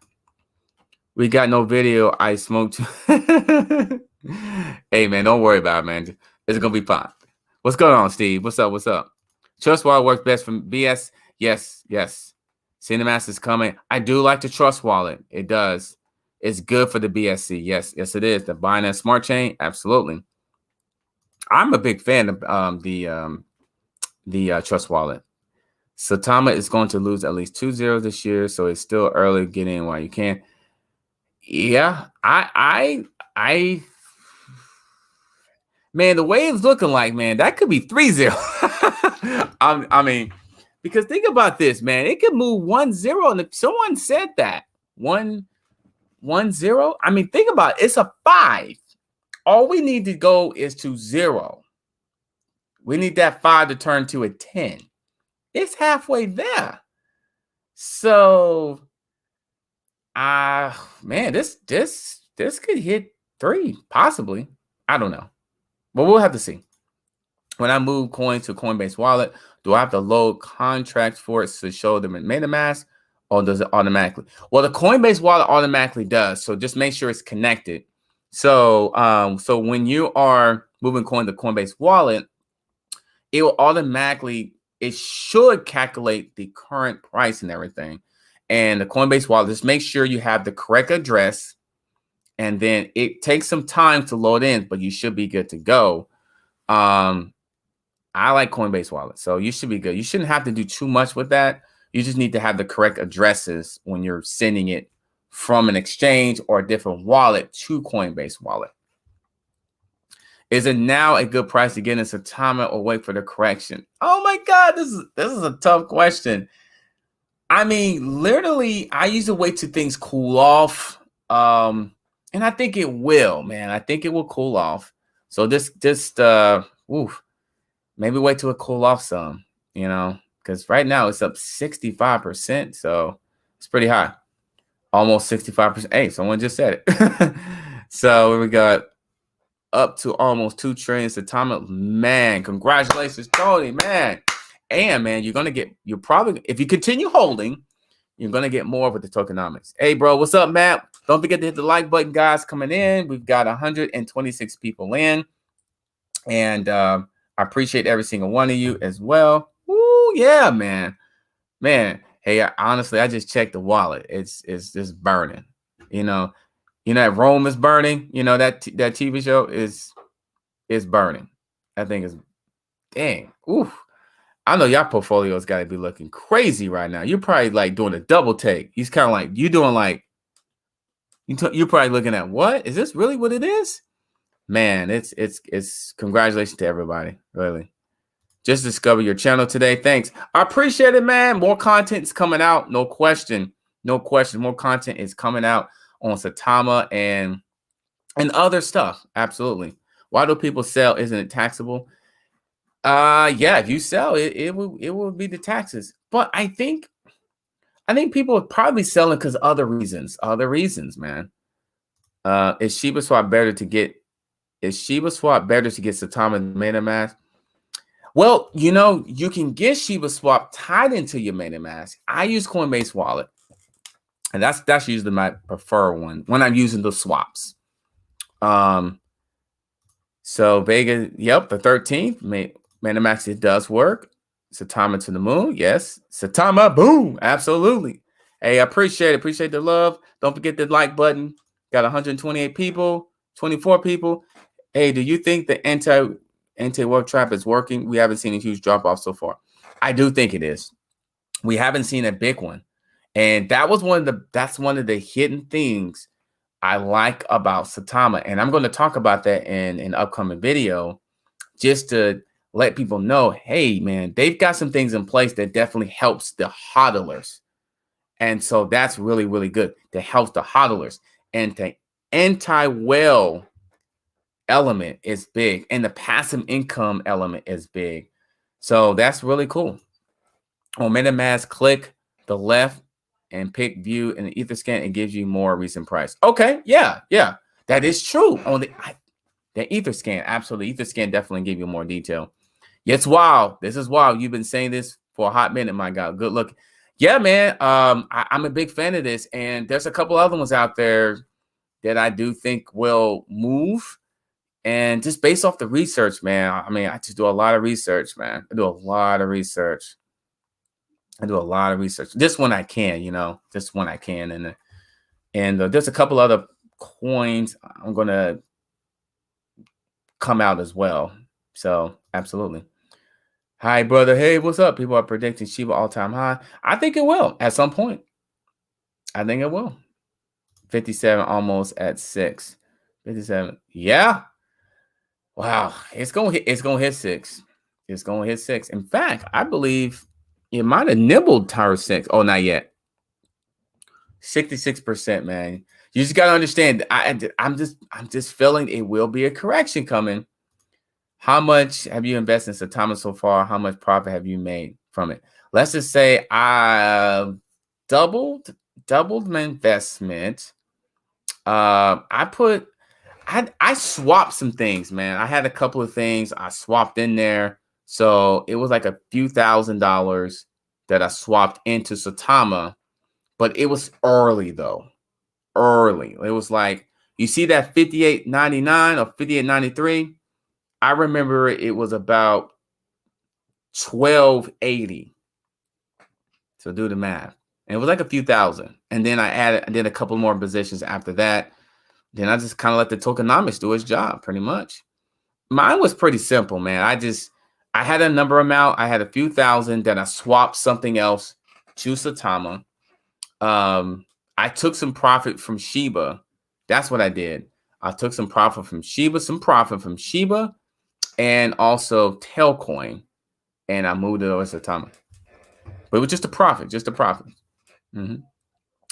We got no video. I smoked. Hey man, don't worry about it, man. It's gonna be fine. What's going on, Steve? What's up? What's up? Trust Wallet works best from BS. Yes. SaitaMask is coming. I do like the Trust Wallet. It does. It's good for the BSC. Yes, it is. The Binance Smart Chain. Absolutely. I'm a big fan of the Trust Wallet. Saitama is going to lose at least 2 zeros this year, so it's still early. Get in while you can. Yeah, I man, the way it's looking like, man, that could be 3-0. I mean, because think about this, man. It could move 1-0, and if someone said that 1-0, I mean, think about it. It's a 5. All we need to go is to 0. We need that 5 to turn to a 10. It's halfway there. So, man, this could hit 3, possibly. I don't know. But we'll have to see. When I move coins to Coinbase wallet, do I have to load contracts for it to show them in MetaMask, or does it automatically? Well, the Coinbase wallet automatically does. So just make sure it's connected. So, so when you are moving coin to Coinbase wallet, it will automatically, it should calculate the current price and everything. And the Coinbase wallet, just make sure you have the correct address. And then it takes some time to load in, but you should be good to go. I like Coinbase wallet, so you should be good. You shouldn't have to do too much with that. You just need to have the correct addresses when you're sending it from an exchange or a different wallet to Coinbase wallet. Is it now a good price to get in Saitama or wait for the correction? Oh my God, this is a tough question. I mean, literally, I usually wait till things cool off. And I think it will, man. I think it will cool off. So maybe wait till it cool off some, you know, because right now it's up 65%. So it's pretty high. Almost 65%. Hey, someone just said it. So we got up to almost 2 trillion. Saitama, man, congratulations, Tony, man. And man, you're probably, if you continue holding, you're going to get more with the tokenomics. Hey, bro, what's up, Matt? Don't forget to hit the like button, guys, coming in. We've got 126 people in. And I appreciate every single one of you as well. Ooh, yeah, man. Man, hey, honestly, I just checked the wallet. It's just burning. You know that Rome is burning. You know, that TV show is burning. I think it's, dang. Ooh. I know y'all portfolio's got to be looking crazy right now. You're probably like doing a double take. He's kind of like, you're doing like, you're probably looking at, what? Is this really what it is? Man, it's congratulations to everybody, really. Just discover your channel today. Thanks. I appreciate it, man. More content is coming out. No question. No question. More content is coming out on Saitama and other stuff. Absolutely. Why do people sell? Isn't it taxable? Yeah, if you sell it, it will be the taxes. But I think people are probably selling because other reasons, man. Is Shiba Swap better to get Saitama and MetaMask? Well, you know, you can get Shiba Swap tied into your MetaMask. I use Coinbase Wallet, and that's usually my preferred one when I'm using the swaps. So Vega, yep, the 13th, MetaMask, it does work. Saitama to the moon, yes. Saitama Boom, absolutely. Hey, I appreciate it. Appreciate the love. Don't forget the like button. Got 128 people, 24 people. Hey, do you think the anti-work trap is working? We haven't seen a huge drop off so far. I do think it is. We haven't seen a big one, and that's one of the hidden things I like about Saitama, and I'm going to talk about that in an upcoming video, just to let people know, hey, man, they've got some things in place that definitely helps the HODLers. And so that's really, really good to help the hodlers. And the anti-whale element is big. And the passive income element is big. So that's really cool. On MetaMask, click the left and pick view in the Etherscan. It gives you more recent price. Okay, yeah, that is true. On the Etherscan, absolutely. Etherscan definitely give you more detail. Yes, wow, this is wild. You've been saying this for a hot minute, my God. Good look. Yeah, man. I'm a big fan of this, and there's a couple other ones out there that I do think will move. And just based off the research, man. I mean, I just do a lot of research, man. I do a lot of research. This one I can, this one I can. And there's a couple other coins I'm going to come out as well. So absolutely. Hi, brother. Hey, what's up? People are predicting Shiba all-time high. I think it will at some point. I think it will. 57 almost at 6. 57. Yeah. Wow. It's going to hit 6. It's going to hit 6. In fact, I believe it might have nibbled tower 6. Oh, not yet. 66%, man. You just got to understand. I'm just feeling it will be a correction coming. How much have you invested in Saitama so far? How much profit have you made from it? Let's just say I doubled my investment. I swapped some things, man. I had a couple of things I swapped in there. So it was like a few $1,000s that I swapped into Saitama, but it was early though. Early. It was like, you see that 58.99 or 58.93? I remember it was about 12.80. So do the math. And it was like a few thousand. And then I did a couple more positions after that. Then I just kind of let the tokenomics do its job pretty much. Mine was pretty simple, man. I had a number amount. I had a few thousand. Then I swapped something else to Saitama. I took some profit from Shiba. That's what I did. I took some profit from Shiba, and also Tailcoin, and I moved it over to Saitama. But it was just a profit, It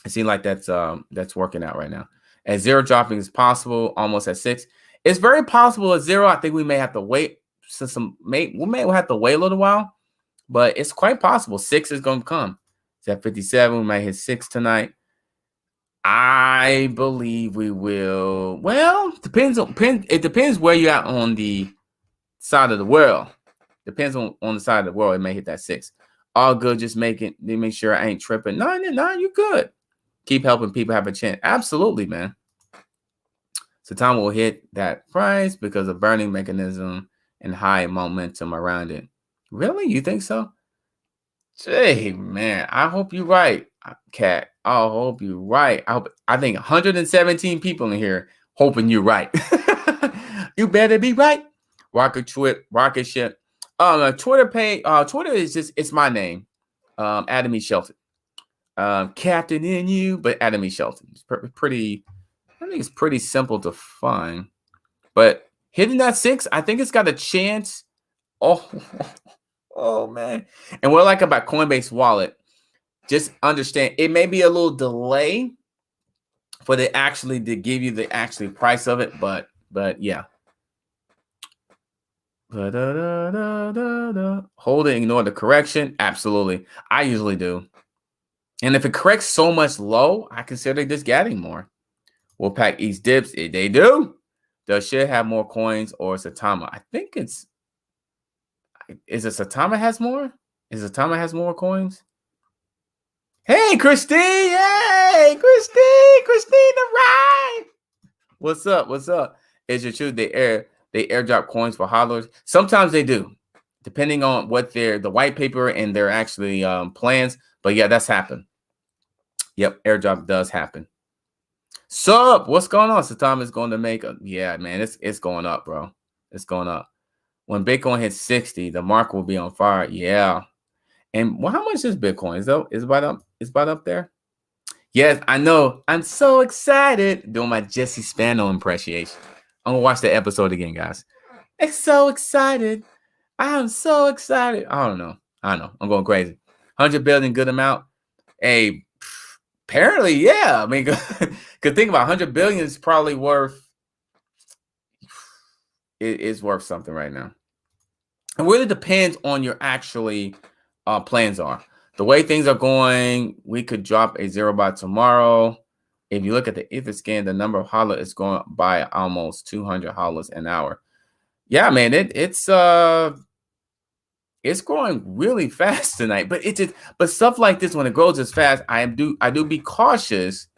seems like that's working out right now. At 0 dropping is possible, almost at 6. It's very possible at 0. I think we may have to wait. We may have to wait a little while, but it's quite possible 6 is going to come. It's at 57. We might hit 6 tonight. I believe we will. Well, it depends where you're at on the side of the world. Depends on the side of the world. It may hit that 6. All good. Just make sure I ain't tripping. No, you good. Keep helping people have a chance. Absolutely, man. Saitama will hit that price because of burning mechanism and high momentum around it. Really? You think so? Hey, man, I hope you're right, Cat. I hope you're right. I think 117 people in here hoping you're right. You better be right. Rocket ship. Twitter page. Twitter is it's my name. Adam E. Shelton. Captain in you, but Adam E. Shelton. It's pretty. I think it's pretty simple to find. But hitting that 6, I think it's got a chance. Oh man. And what I like about Coinbase Wallet, just understand it may be a little delay for they actually to give you the actual price of it, but yeah. Hold it, ignore the correction. Absolutely. I usually do. And if it corrects so much low, I consider just getting more. We'll pack East dips. They do. Does should have more coins or Saitama? I think it's. Is it Saitama has more? Is Saitama has more coins? Hey, Christine! Hey, Christine, the ride. What's up? Is it true they airdrop coins for hodlers? Sometimes they do, depending on what the white paper and their actually plans. But yeah, that's happened. Yep, airdrop does happen. Sup? What's going on? Saitama is going to make yeah, man. It's going up, bro. It's going up. When Bitcoin hits 60, the market will be on fire. Yeah. And how much is Bitcoin? Is about up there? Yes, I know. I'm so excited. Doing my Jesse Spano impression. I'm gonna watch the episode again, guys. It's so excited. I'm so excited. I don't know. I'm going crazy. 100 billion, good amount. Hey, Apparently, yeah. I mean, could think about 100 billion is probably worth, it is worth something right now. It really depends on your actually plans are. The way things are going, we could drop a zero by tomorrow. If you look at the Etherscan, the number of HODLer is going by almost 200 HODLers an hour. Yeah, man, it's growing really fast tonight. But but stuff like this, when it grows this fast, I do be cautious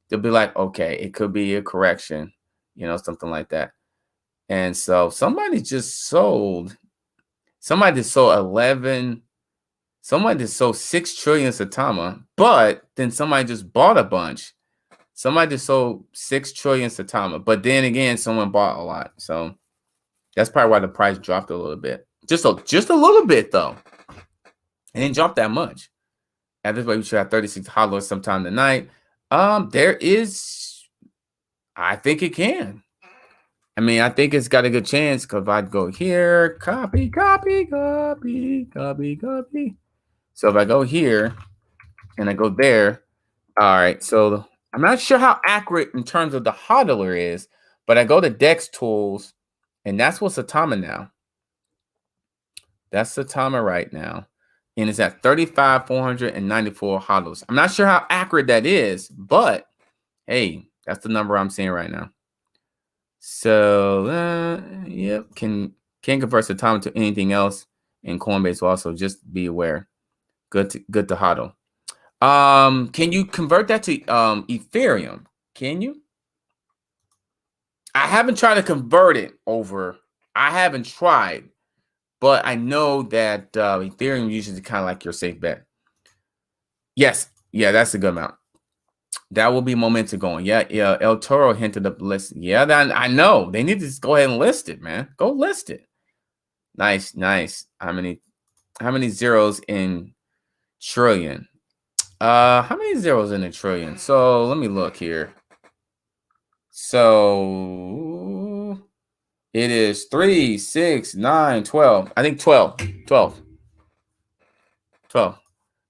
to be like, okay, it could be a correction, something like that. And so somebody just sold 6 trillion Saitama, but then somebody just bought a bunch. Somebody just sold 6 trillion Saitama, but then again, someone bought a lot. So that's probably why the price dropped a little bit. Just a little bit though. It didn't drop that much. At this way, we should have 36 HODLers sometime tonight. I think it can. I mean, I think it's got a good chance because if I go here, copy. So if I go here and I go there, all right. So I'm not sure how accurate in terms of the HODLer is, but I go to Dex Tools, and that's what's Saitama now. That's Saitama right now. And it's at 35,494 HODLers. I'm not sure how accurate that is, but hey, that's the number I'm seeing right now. So, yep, can convert Saitama to anything else in Coinbase also. Just be aware. Good to HODL. Can you convert that to Ethereum? Can you? I haven't tried to convert it over. I haven't tried, but I know that Ethereum usually kind of like your safe bet. Yes, yeah, that's a good amount. That will be momentum going. Yeah, E-Toro hinted up list. Yeah, I know. They need to just go ahead and list it, man. Go list it. Nice. How many zeros in trillion? How many zeros in a trillion? So let me look here. So it is 3, 6, 9, 12. I think 12.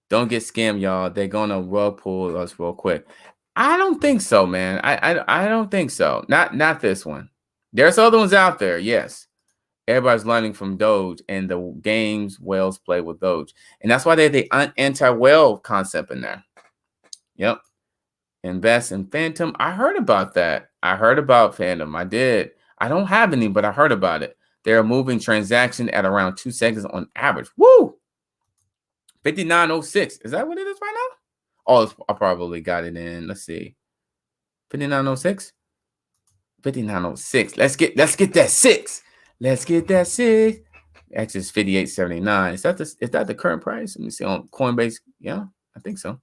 Don't get scammed, y'all. They're gonna whirlpool us real quick. I don't think so, man. I don't think so. Not this one. There's other ones out there, yes. Everybody's learning from Doge and the games whales play with Doge. And that's why they have the anti-whale concept in there. Yep. Invest in Phantom. I heard about that. I heard about Phantom. I did. I don't have any, but I heard about it. They're moving transaction at around 2 seconds on average. Woo! 5906. Is that what it is right now? Oh, I probably got it in. Let's see. 5906. 5906. Let's get that 6. Let's get that 6. Actually, it's 58.79. Is that the current price? Let me see on Coinbase. Yeah, I think so.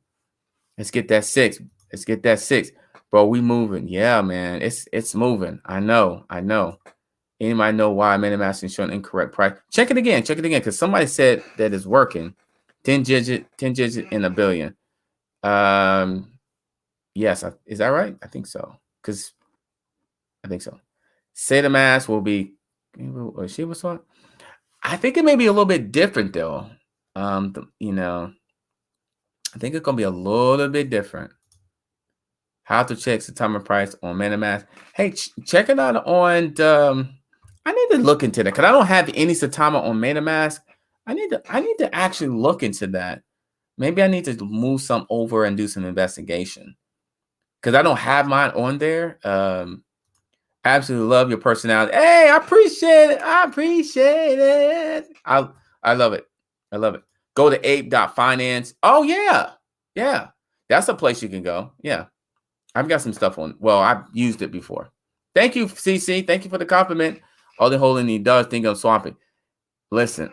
Let's get that 6. Let's get that 6. Bro, we moving. Yeah, man. It's moving. I know. Anybody know why Metamask is showing incorrect price? Check it again. Because somebody said that it's working. 10 digit in a billion. Yes, is that right? I think so. I think so. SaitaMask will be Shiba Swap. I think it may be a little bit different though. I think it's gonna be a little bit different. How to check Saitama price on Metamask? Hey, check it out on. I need to look into that because I don't have any Saitama on Metamask. I need to actually look into that. Maybe I need to move some over and do some investigation because I don't have mine on there. Absolutely love your personality. Hey, I appreciate it. I love it. Go to ape.finance. Oh, yeah. That's a place you can go. Yeah. I've got some stuff on. Well, I've used it before. Thank you, CC. Thank you for the compliment. All the holding he does think I'm swapping. Listen.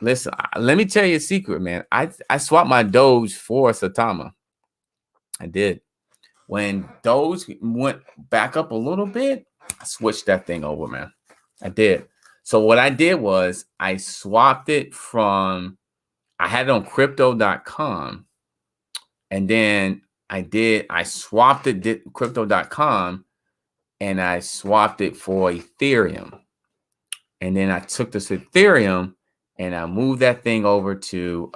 Let me tell you a secret, man. I swapped my Doge for Saitama. I did. When Doge went back up a little bit, I switched that thing over, man. I did. So what I did was I swapped it from, I had it on crypto.com. And then I swapped it, did crypto.com, and I swapped it for Ethereum. And then I took this Ethereum and I moved that thing over to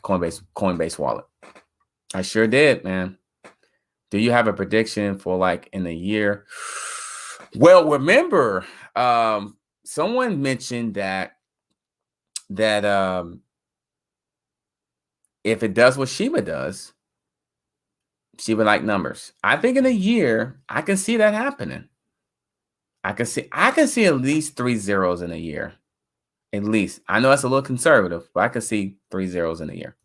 Coinbase Wallet. I sure did, man. Do you have a prediction for like in a year? Well, remember, someone mentioned that if it does what Shiba does, Shiba like numbers. I think in a year, I can see that happening. I can see at least 3 zeros in a year. At least. I know that's a little conservative, but I can see 3 zeros in a year.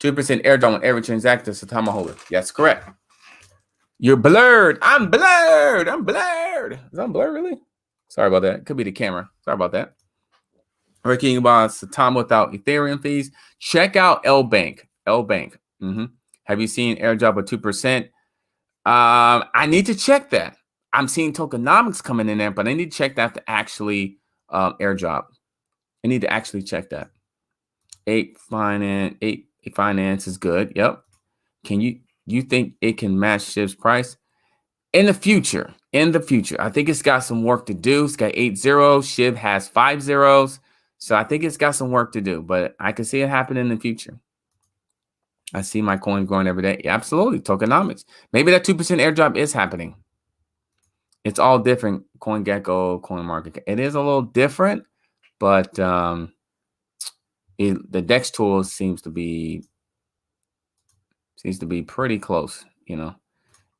2% airdrop on every transaction, Saitama holder. That's correct. You're blurred. I'm blurred. I'm blurred. Is that blurred, really? Sorry about that. Could be the camera. Sorry about that. We're talking about Saitama without Ethereum fees. Check out L-Bank. L-Bank. Have you seen airdrop of 2%? I need to check that. I'm seeing tokenomics coming in there, but I need to check that to actually airdrop. I need to actually check that. 8 finance is good. Yep. Can you think it can match SHIB's price in the future? In the future, I think it's got some work to do. It's got 8 zeros. SHIB has 5 zeros, so I think it's got some work to do. But I can see it happen in the future. I see my coin growing every day. Yeah, absolutely, tokenomics. Maybe that 2% airdrop is happening. It's all different. CoinGecko, CoinMarket. It is a little different, but the DEX tool seems to be pretty close. You know,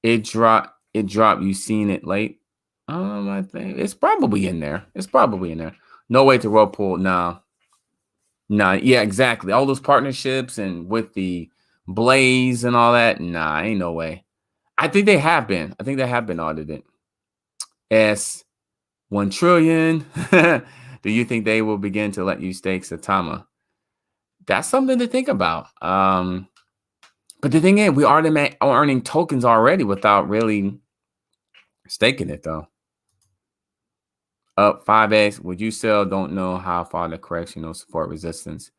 it dropped. You seen it late? I think it's probably in there. It's probably in there. No way to Whirlpool. No. Yeah, exactly. All those partnerships and with the Blaze and all that. Nah, ain't no way. I think they have been. I think they have been audited. S 1 trillion. Do you think they will begin to let you stake Saitama? That's something to think about. But the thing is, we are earning tokens already without really staking it, though. Up 5x. Would you sell? Don't know how far the correction support resistance.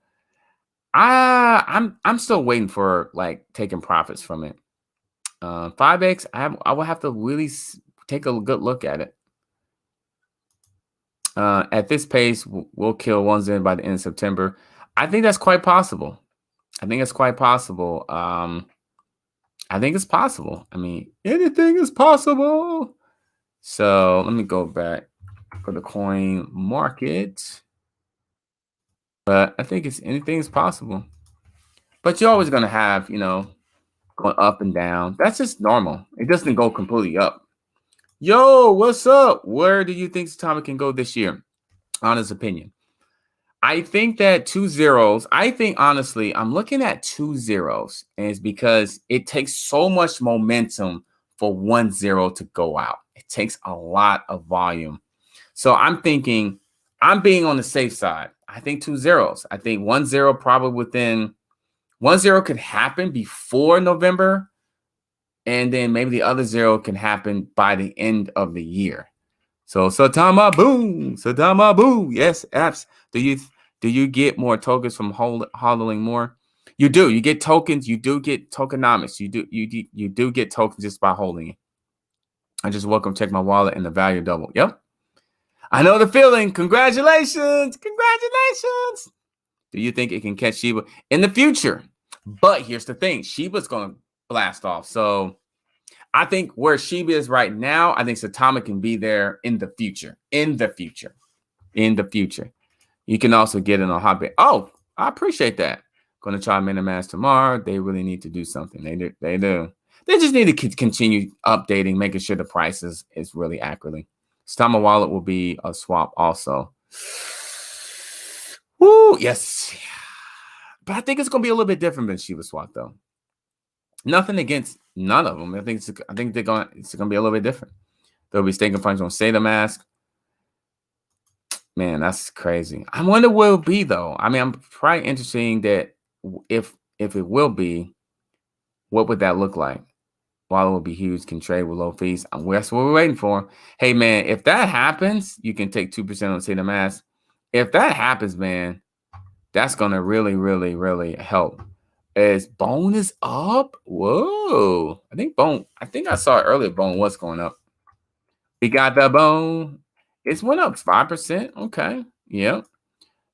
I'm still waiting for like taking profits from it. 5x. I will have to really take a good look at it. At this pace, we'll kill 1 Zen by the end of September. I think that's quite possible. I think it's quite possible. I think it's possible. I mean, anything is possible. So let me go back for the coin market. But I think anything is possible. But you're always going to have, going up and down. That's just normal. It doesn't go completely up. Yo, what's up? Where do you think Saitama can go this year? Honest opinion. I think that 2 zeros, I think honestly, I'm looking at 2 zeros, and it's because it takes so much momentum for 1 zero to go out. It takes a lot of volume. So I'm thinking, I'm being on the safe side. I think 2 zeros. I think 1 zero probably within 1 zero could happen before November, and then maybe the other zero can happen by the end of the year. So Saitama Boom, Saitama Boom. Yes, apps. Do you get more tokens from HODLing more? You do. You get tokens. You do get tokenomics. You do get tokens just by holding it. I just welcome check my wallet and the value double. Yep. I know the feeling. Congratulations. Congratulations. Do you think it can catch Shiba in the future? But here's the thing. Shiba's going to blast off. So I think where Shiba is right now, I think Saitama can be there in the future. In the future. You can also get in on Hotbit. Oh, I appreciate that. Going to try Metamask tomorrow. They really need to do something. They do. They just need to continue updating, making sure the price is really accurately. Saitama wallet will be a swap also. Woo, yes. But I think it's going to be a little bit different than Shiba Swap, though. Nothing against none of them. I think it's going to be a little bit different. There'll be staking funds on SaitaMask. Man, that's crazy. I wonder what it will be, though. I mean, I'm probably interesting that if it will be, what would that look like? Wallet will be huge, can trade with low fees. That's what we're waiting for. Hey, man, if that happens, you can take 2% on SaitaMask. If that happens, man, that's going to really, really, really help. Is Bone is up? Whoa. I think I saw it earlier. Bone was going up. We got the Bone. It's went up 5%. Okay. Yep.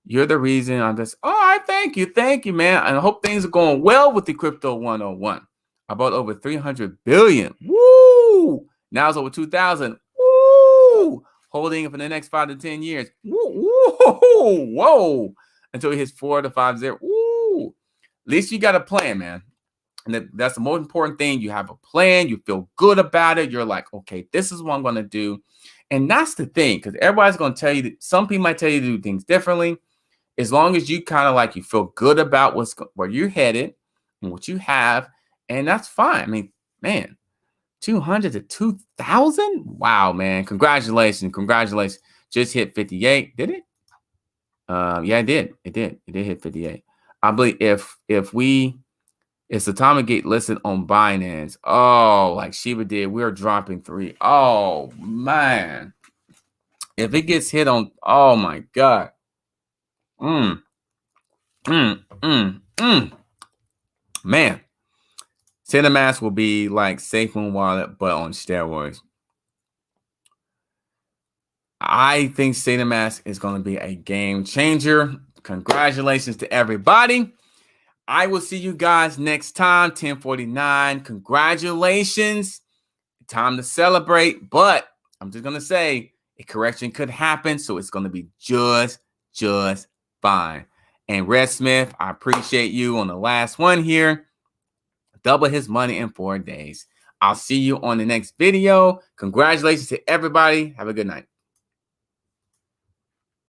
You're the reason I'm just. All right. Thank you. Thank you, man. I hope things are going well with the Crypto 101. I bought over 300 billion. Woo! Now it's over 2,000. Woo! Holding it for the next 5 to 10 years. Woo! Whoa! Whoa! Until it hits 4 to 5 0. Woo! At least you got a plan, man. And that's the most important thing. You have a plan. You feel good about it. You're like, okay, this is what I'm going to do. And that's the thing, because everybody's going to tell you that some people might tell you to do things differently. As long as you kind of like you feel good about where you're headed and what you have, and that's fine. I mean, man, 200 to 2,000? Wow, man. Congratulations. Congratulations. Just hit 58. Did it? Yeah, it did. It did hit 58. I believe if Saitama get listed on Binance, oh, like Shiba did, we're dropping 3. Oh, man. If it gets hit on, oh, my God. Man. SaitaMask will be like SafeMoon Wallet, but on steroids. I think SaitaMask is going to be a game changer. Congratulations to everybody. I will see you guys next time, 10:49. Congratulations. Time to celebrate. But I'm just going to say a correction could happen. So it's going to be just fine. And Red Smith, I appreciate you on the last one here. Double his money in 4 days. I'll see you on the next video. Congratulations to everybody. Have a good night.